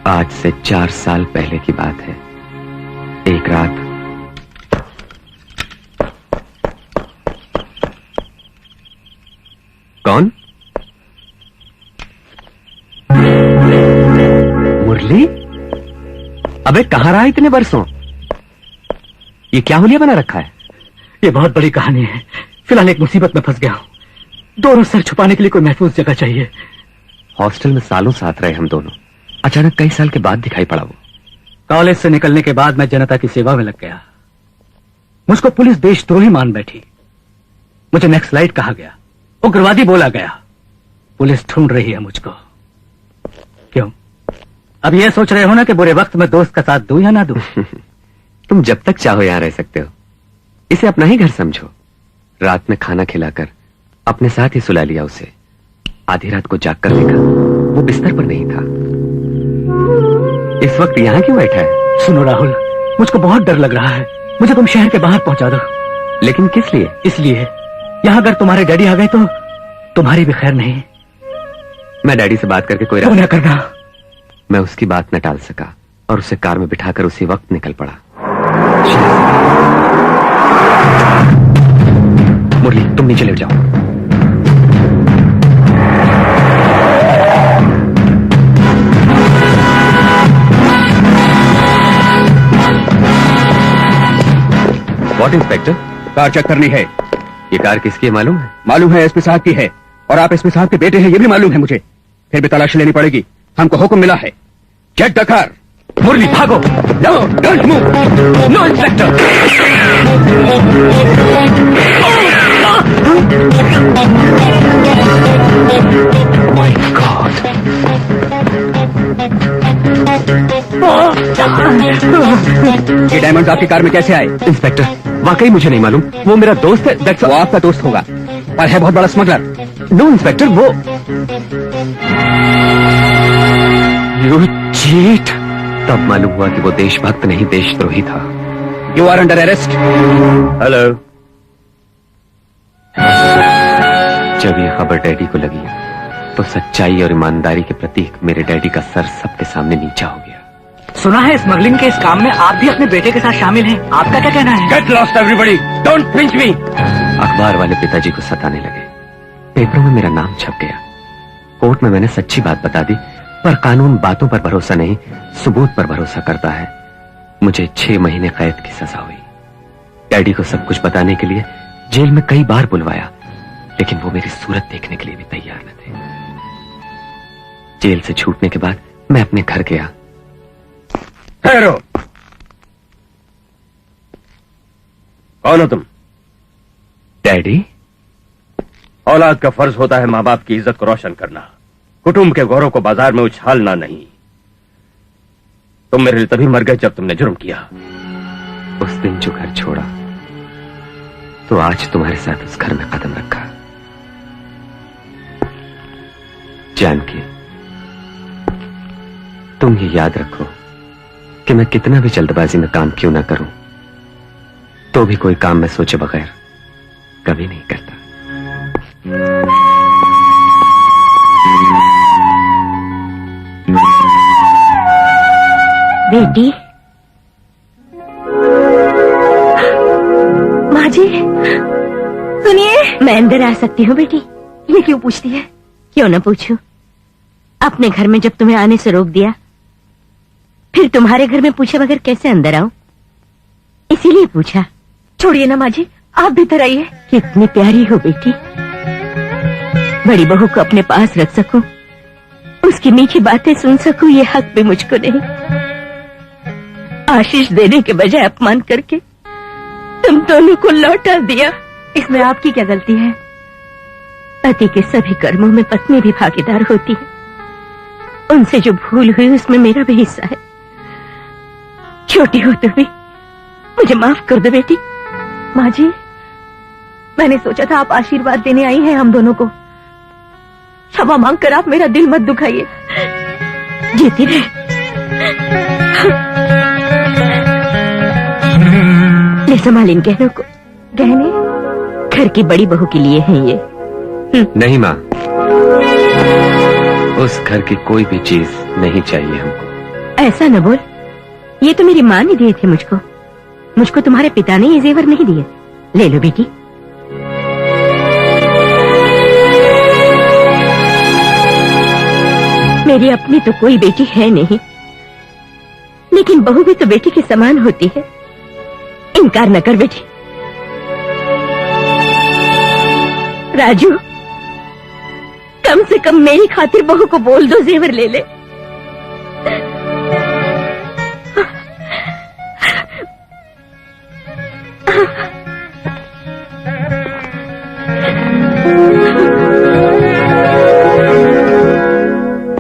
आज से 4 साल पहले की बात है। एक रात कौन? मुरली? अबे कहां रहा इतने बरसों? ये क्या हुलिया बना रखा है?
ये बहुत बड़ी कहानी है। फिलहाल एक मुसीबत में फंस गया हूँ। दोनों सर छुपाने के लिए कोई महफूज जगह चाहिए।
हॉस्टल में सालों साथ रहे हम दोनों, अचानक कई साल के बाद दिखाई पड़ा वो।
कॉलेज से निकलने के बाद मैं जनता की सेवा में लग गया। मुझको पुलिस देशद्रोही मान बैठी। मुझे नक्सलाइट कहा गया, उग्रवादी बोला गया। पुलिस ढूंढ रही है मुझको। क्यों? अब ये सोच रहे हो ना कि बुरे वक्त में दोस्त का साथ दूं या ना दूं?
तुम जब तक चाहो यहां रह सकते हो। इसे अपना ही घर समझो। रात में खाना खिलाकर अपने साथ ही सुला लिया उसे। आधी रात को जाग कर देखा वो बिस्तर पर नहीं था। इस वक्त यहां क्यों बैठा है?
सुनो राहुल, मुझको बहुत डर लग रहा है। मुझे तुम शहर के बाहर पहुंचा दो।
लेकिन किस लिए?
इसलिए यहां अगर तुम्हारे डैडी आ गए तो तुम्हारी भी खैर नहीं।
मैं डैडी से बात करके कोई
क्यों ना करना।
मैं उसकी बात न टाल सका और उसे कार में बिठाकर उसी वक्त निकल पड़ा। मुरली, तुम नीचे ले जाओ। What inspector?
कार चेक करनी है।
ये कार किसकी है मालूम है?
मालूम है एसपी साहब की है, और आप एसपी साहब के बेटे हैं ये भी मालूम है मुझे। फिर भी तलाशी लेनी पड़ेगी, हमको हुक्म मिला है। Check the car.
मुरली भागो।
No, don't move. No inspector.
My god.
ये डायमंड्स आपकी कार में कैसे आए?
इंस्पेक्टर, वाकई मुझे नहीं मालूम। वो मेरा दोस्त है।
वो आपका दोस्त होगा, पर है बहुत बड़ा स्मगलर।
नो इंस्पेक्टर, वो यू चीट। तब मालूम हुआ कि वो देशभक्त नहीं देशद्रोही था।
You are under arrest. Hello.
जब ये खबर डैडी को लगी तो सच्चाई और ईमानदारी के प्रतीक मेरे डैडी का सर सबके सामने नीचा हो गया।
सुना है स्मगलिंग के इस काम में आप भी अपने बेटे के साथ शामिल हैं। आपका क्या कहना है?
Get lost everybody, don't pinch me.
अखबार वाले पिताजी को सताने लगे, पेपरों में मेरा नाम छप गया, कोर्ट में मैंने सच्ची बात बता दी, पर कानून बातों पर भरोसा नहीं सबूत पर भरोसा करता है। मुझे 6 महीने कैद की सजा हुई। डैडी को सब कुछ बताने के लिए जेल में कई बार बुलवाया, लेकिन वो मेरी सूरत देखने के लिए भी तैयार न थे। जेल से छूटने के बाद मैं अपने घर गया।
ठहरो, कौन हो तुम?
डैडी,
औलाद का फर्ज होता है माँ बाप की इज्जत को रोशन करना, कुटुंब के गौरव को बाजार में उछालना नहीं। तुम मेरे लिए तभी मर गए जब तुमने जुर्म किया।
उस दिन जो घर छोड़ा तो आज तुम्हारे साथ उस घर में कदम रखा। जानकी, तुम ये याद रखो कि मैं कितना भी जल्दबाजी में काम क्यों ना करूं, तो भी कोई काम मैं सोचे बगैर कभी नहीं करता।
बेटी,
माँ जी सुनिए।
मैं अंदर आ सकती हूँ बेटी?
ये क्यों पूछती है?
क्यों ना पूछूं? अपने घर में जब तुम्हें आने से रोक दिया, फिर तुम्हारे घर में पूछे बगैर कैसे अंदर आऊं? इसीलिए पूछा।
छोड़िए ना माँ जी, आप भीतर आइए।
कितनी प्यारी हो बेटी। बड़ी बहू को अपने पास रख सकूं, उसकी मीठी बातें सुन सकूं, ये हक भी मुझको नहीं। आशीष देने के बजाय अपमान करके तुम दोनों को लौटा दिया।
इसमें आपकी क्या गलती है?
पति के सभी कर्मों में पत्नी भी भागीदार होती है। उनसे जो भूल हुई उसमें मेरा भी हिस्सा है। छोटी हो तो भी मुझे माफ कर दो बेटी।
माँ जी, मैंने सोचा था आप आशीर्वाद देने आई हैं हम दोनों को। क्षमा मांगकर आप मेरा दिल मत दुखाइए।
जीती रहे। ले संभाल इन गहनों को।
गहने?
घर की बड़ी बहू के लिए हैं ये।
नहीं माँ, उस घर की कोई भी चीज नहीं चाहिए हमको।
ऐसा न बोल, ये तो मेरी माँ ने दिए थे मुझको। मुझको तुम्हारे पिता ने ये जेवर नहीं दिए। ले लो बेटी। मेरी अपनी तो कोई बेटी है नहीं, लेकिन बहू भी तो बेटी के समान होती है। इनकार न कर बेटी। राजू, कम से कम मेरी खातिर बहू को बोल दो जेवर ले ले।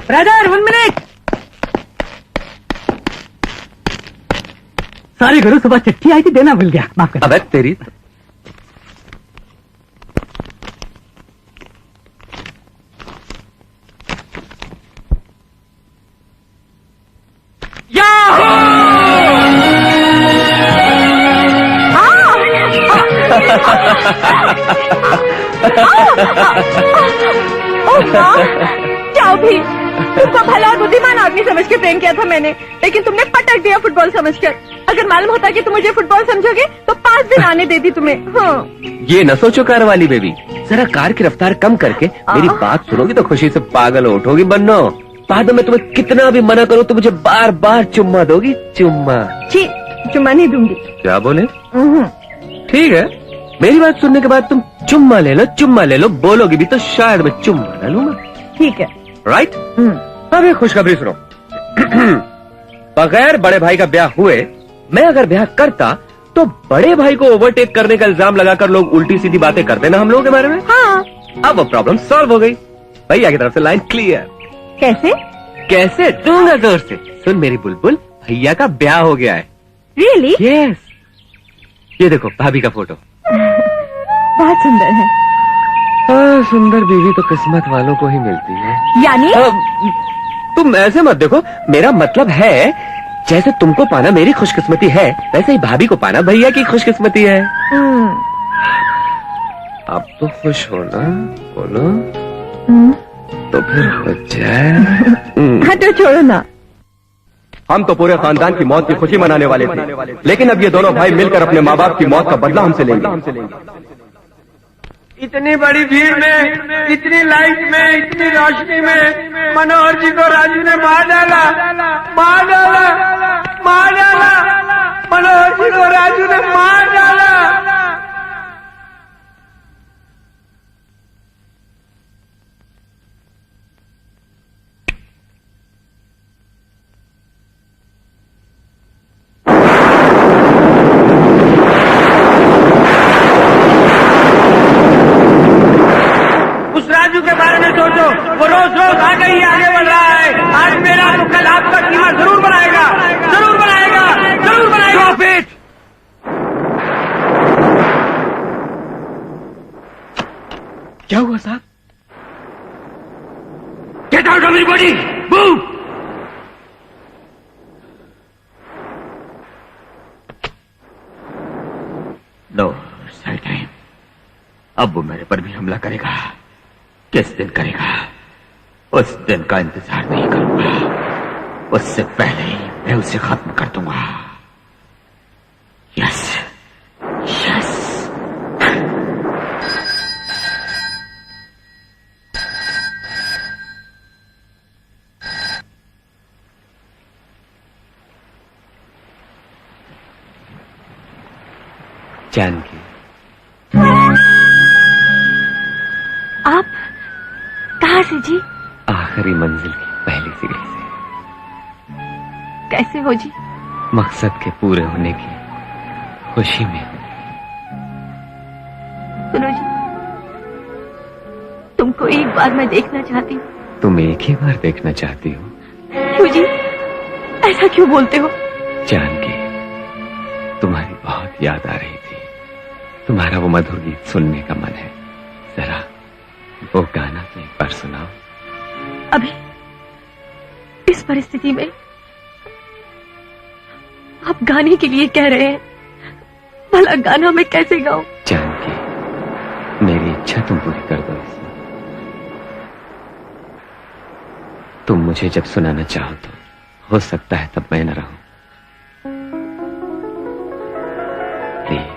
Brother 1 minute. सॉरी गुरु, सुबह चिट्ठी आई थी, देना भूल गया, माफ कर।
अबे तेरी
जाओ भी। तुमको भला और बुद्धिमान आदमी समझ के प्रेम किया था मैंने, लेकिन तुमने पटक दिया फुटबॉल समझकर। अगर मालूम होता कि तुम मुझे फुटबॉल समझोगे तो 5 दिन आने देती तुम्हें। हाँ।
ये न सोचो कार वाली बेबी, जरा कार की रफ्तार कम करके मेरी बात सुनोगी तो खुशी से पागल हो उठोगी। बन्नो, बाद में तुम्हें कितना भी मना करो तो मुझे बार बार चुम्मा दोगी। चुम्मा?
जी, चुम्मा नहीं दूंगी।
क्या बोले? ठीक है, मेरी बात सुनने के बाद तुम चुम्मा ले लो, चुम्मा ले लो। बोलोगी भी तो शायद मैं चुम्मा ले लूंगा।
ठीक है।
राइट?
अब एक खुशखबरी सुनो। बगैर बड़े भाई का ब्याह हुए मैं अगर ब्याह करता तो बड़े भाई को ओवरटेक करने का इल्जाम लगाकर लोग उल्टी सीधी बातें करते ना हम लोगों के बारे में।
हाँ।
अब वो प्रॉब्लम सॉल्व हो गई। भैया की तरफ से लाइन क्लियर।
कैसे?
कैसे? दूंगा जोर से। सुन मेरी बुलबुल, भैया का ब्याह हो गया है।
रियली?
यस। ये देखो भाभी का फोटो।
बहुत सुंदर है।
सुंदर बीवी तो किस्मत वालों को ही मिलती है।
यानी?
तुम ऐसे मत देखो, मेरा मतलब है
जैसे तुमको पाना मेरी खुशकिस्मती है, वैसे ही भाभी को पाना भैया की खुशकिस्मती है। अब तो खुश हो ना, बोलो तो फिर हो जाए।
हटो, छोड़ो ना।
हम तो पूरे खानदान की मौत की खुशी मनाने वाले थे, लेकिन अब ये दोनों भाई मिलकर अपने माँ बाप की मौत का बदला हमसे लेंगे।
इतनी बड़ी भीड़ में, इतनी लाइट में, इतनी रोशनी में मनोहर जी को राजू ने मार डाला, मार डाला, मार डाला। मनोहर जी को राजू ने मार डाला। उस राजू के बारे में सोचो, वो रोज रोज आगे ही आगे बढ़ रहा है। आज मेरा तो कल आपका कीमा जरूर बनाएगा, जरूर बनाएगा, जरूर बनाएगा। फिर क्या हुआ साहब? Get out everybody, move.
No सही टाइम। अब वो मेरे पर भी हमला करेगा। किस दिन करेगा? उस दिन का इंतजार नहीं करूंगा, उससे पहले ही मैं उसे खत्म कर दूंगा। Yes, yes.
जानकी,
आप कहाँ से जी?
आखिरी मंजिल की पहली सीढ़ी से।
कैसे हो जी?
मकसद के पूरे होने की खुशी में।
सुनो जी, तुमको एक बार मैं देखना चाहती हूँ।
तुम एक ही बार देखना चाहती हो?
क्यों जी, ऐसा क्यों बोलते हो?
जानकी, तुम्हारी बहुत याद आ रही थी। तुम्हारा वो मधुर गीत सुनने का मन है। जरा वो गाना तो एक बार सुनाओ।
अभी इस परिस्थिति में आप गाने के लिए कह रहे हैं, भला गाना मैं कैसे गाऊं?
जानकी, मेरी इच्छा तुम पूरी कर दो इसमें। तुम मुझे जब सुनाना चाहो तो हो सकता है तब मैं न रहूं। प्लीज।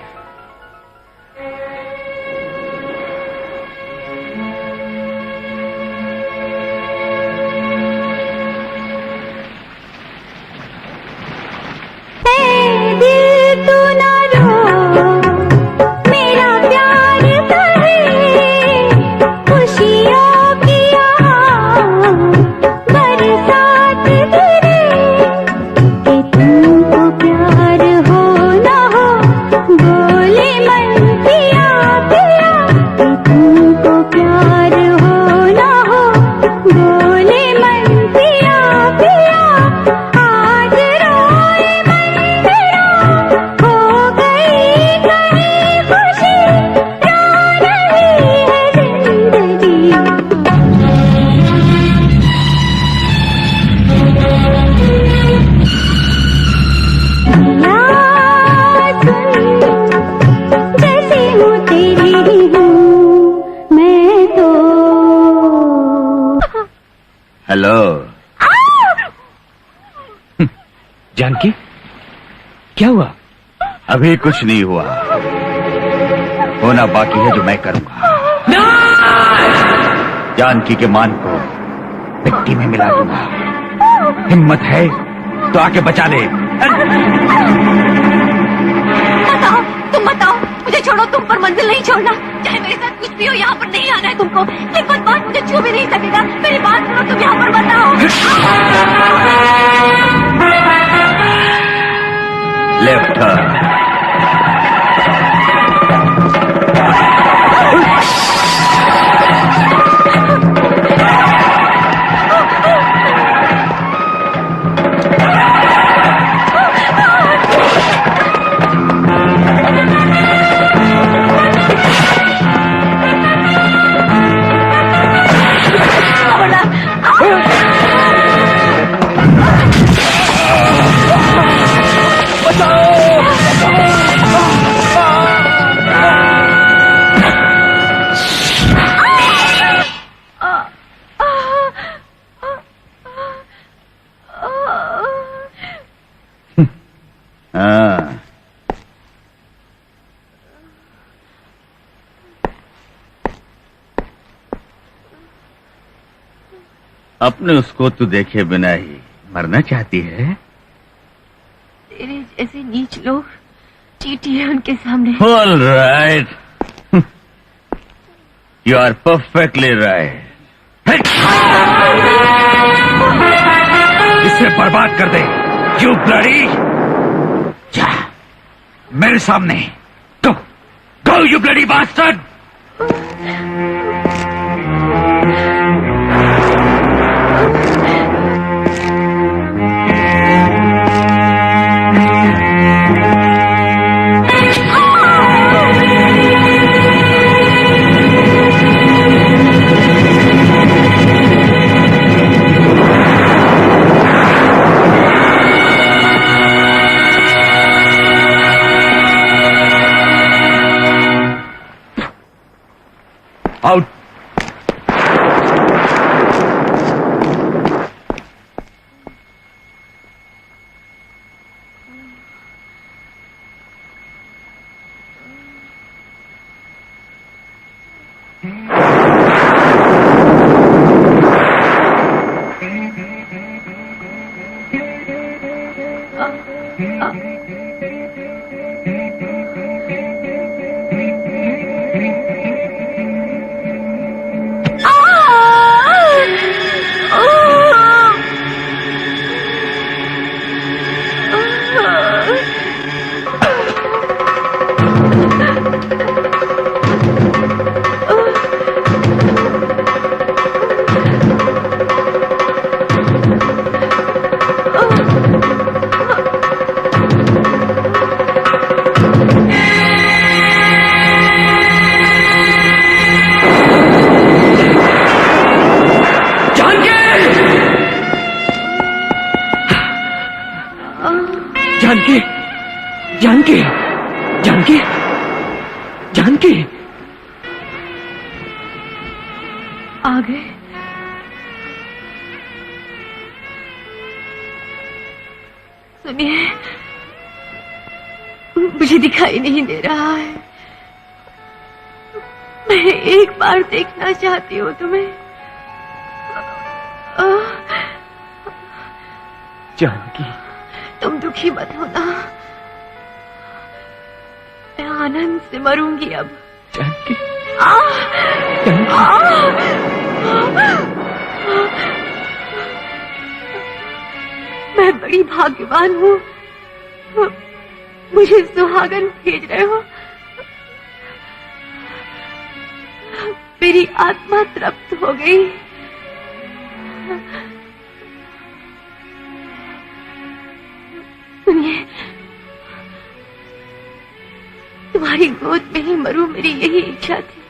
हेलो
जानकी, क्या हुआ?
अभी कुछ नहीं हुआ, होना बाकी है जो मैं करूंगा। जानकी के मान को मिट्टी में मिला दूंगा। हिम्मत है तो आके बचा ले।
बताओ, तुम बताओ, मुझे छोड़ो, तुम पर मंजिल नहीं छोड़ना। चाहे मेरे साथ कुछ भी हो, यहाँ पर नहीं आना है तुमको। लेकिन बात मुझे छू भी नहीं सकेगा। मेरी बात सुनो, तुम यहाँ पर मत आओ।
लेफ्ट अपने उसको तू देखे बिना ही मरना चाहती है?
तेरे जैसे नीच लोग चीटी है उनके सामने।
All right, you are perfectly right.
इसे बर्बाद कर दे, यू ब्लडी। जा मेरे सामने, go go you bloody bastard.
Out.
Janaki, Janaki, Janaki, Janaki,
आ गए। सुनिए, मुझे दिखाई नहीं दे रहा है। मैं एक बार देखना चाहती हूँ तुम्हें।
जानकी,
तुम दुखी मत होना, मैं आनंद से मरूंगी अब।
जानकी,
मैं बड़ी भाग्यवान हूँ, मुझे सुहागन भेज रहे हो। मेरी आत्मा तृप्त हो गई। सुनिए, तुम्हारी गोद में ही मरूं, मेरी यही इच्छा थी।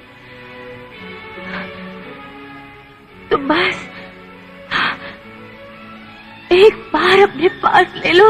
तुम बस एक बार अपने पास ले लो।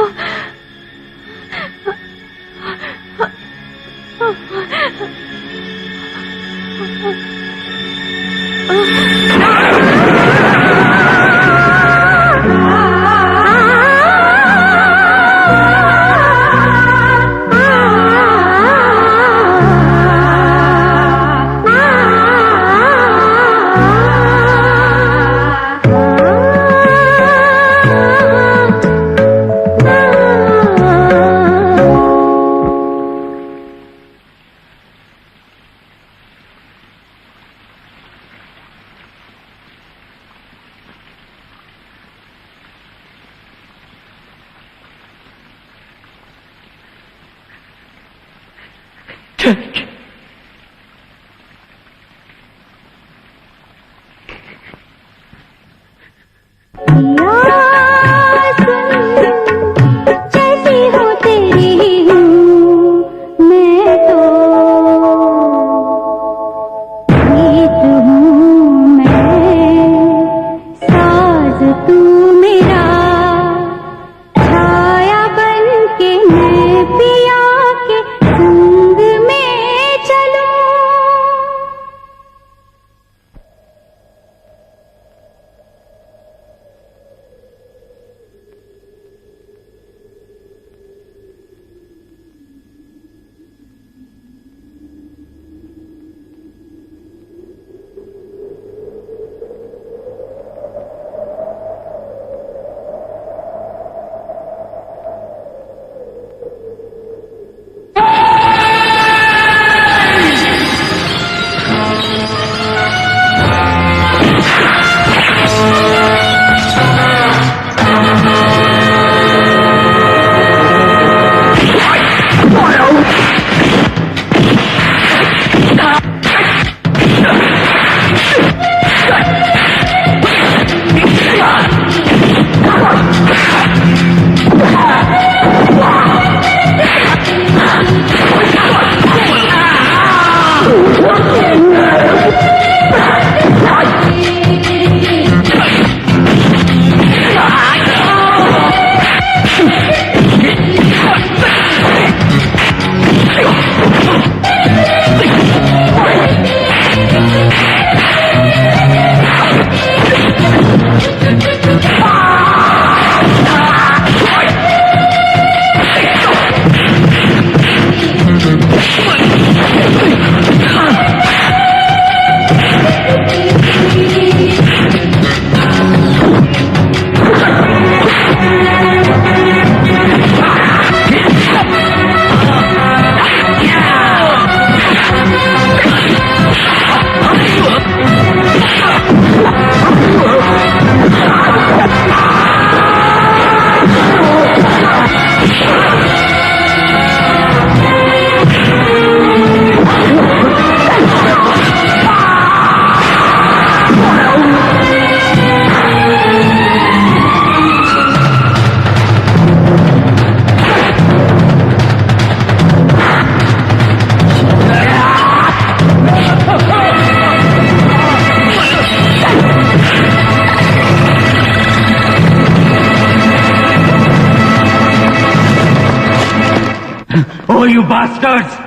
ओ यू बास्टर्ड्स,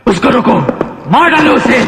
उसको रोको, मार डालो उसे।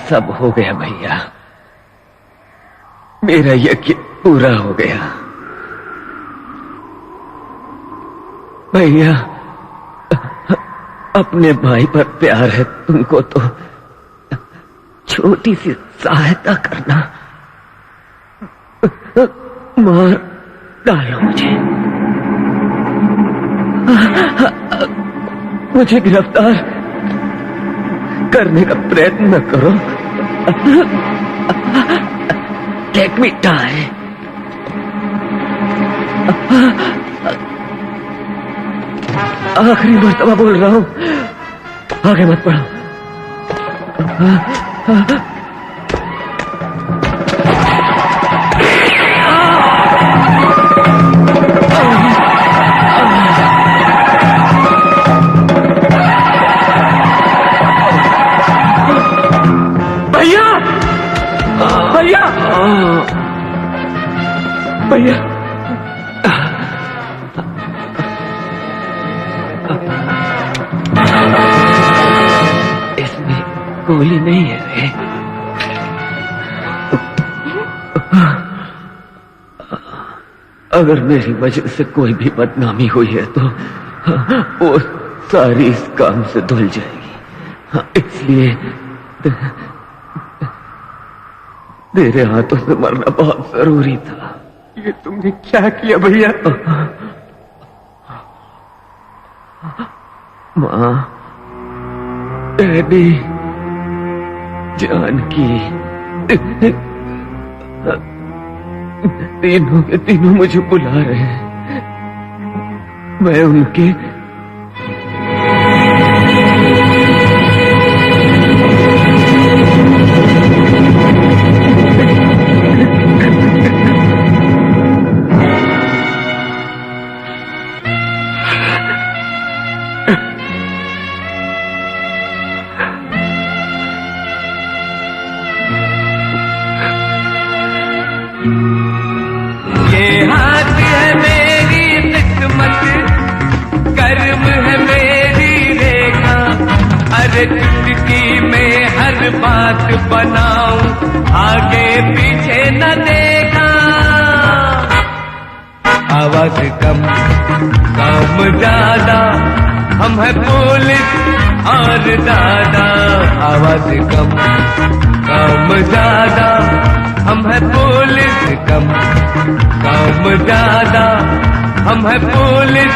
सब हो गया भैया, मेरा यज्ञ पूरा हो गया। भैया, अपने भाई पर प्यार है तुमको तो छोटी सी सहायता करना, मार डालो मुझे गिरफ्तार करने का प्रयत्न न करो। Let me die. आखिरी मर्तबा बोल रहा हूं, आगे मत बढ़ो।
भैया इसमें गोली नहीं है रे। अगर मेरी वजह से कोई भी बदनामी हुई है तो वो सारी इस काम से धुल जाएगी। इसलिए तेरे हाथों से मरना बहुत जरूरी था। ये तुमने क्या किया भैया? माँ, डैडी, जानकी, तीनों के तीनों मुझे बुला रहे हैं। मैं उनके
ये हाथ है मेरी किस्मत, कर्म है मेरी रेखा। अरे चुटकी में हर बात बनाऊं, आगे पीछे न देखा। आवाज कम काम ज्यादा, हम है पुलिस और दादा। आवाज कम काम ज्यादा, हम है पुलिस। कम काम ज्यादा, हम है पुलिस।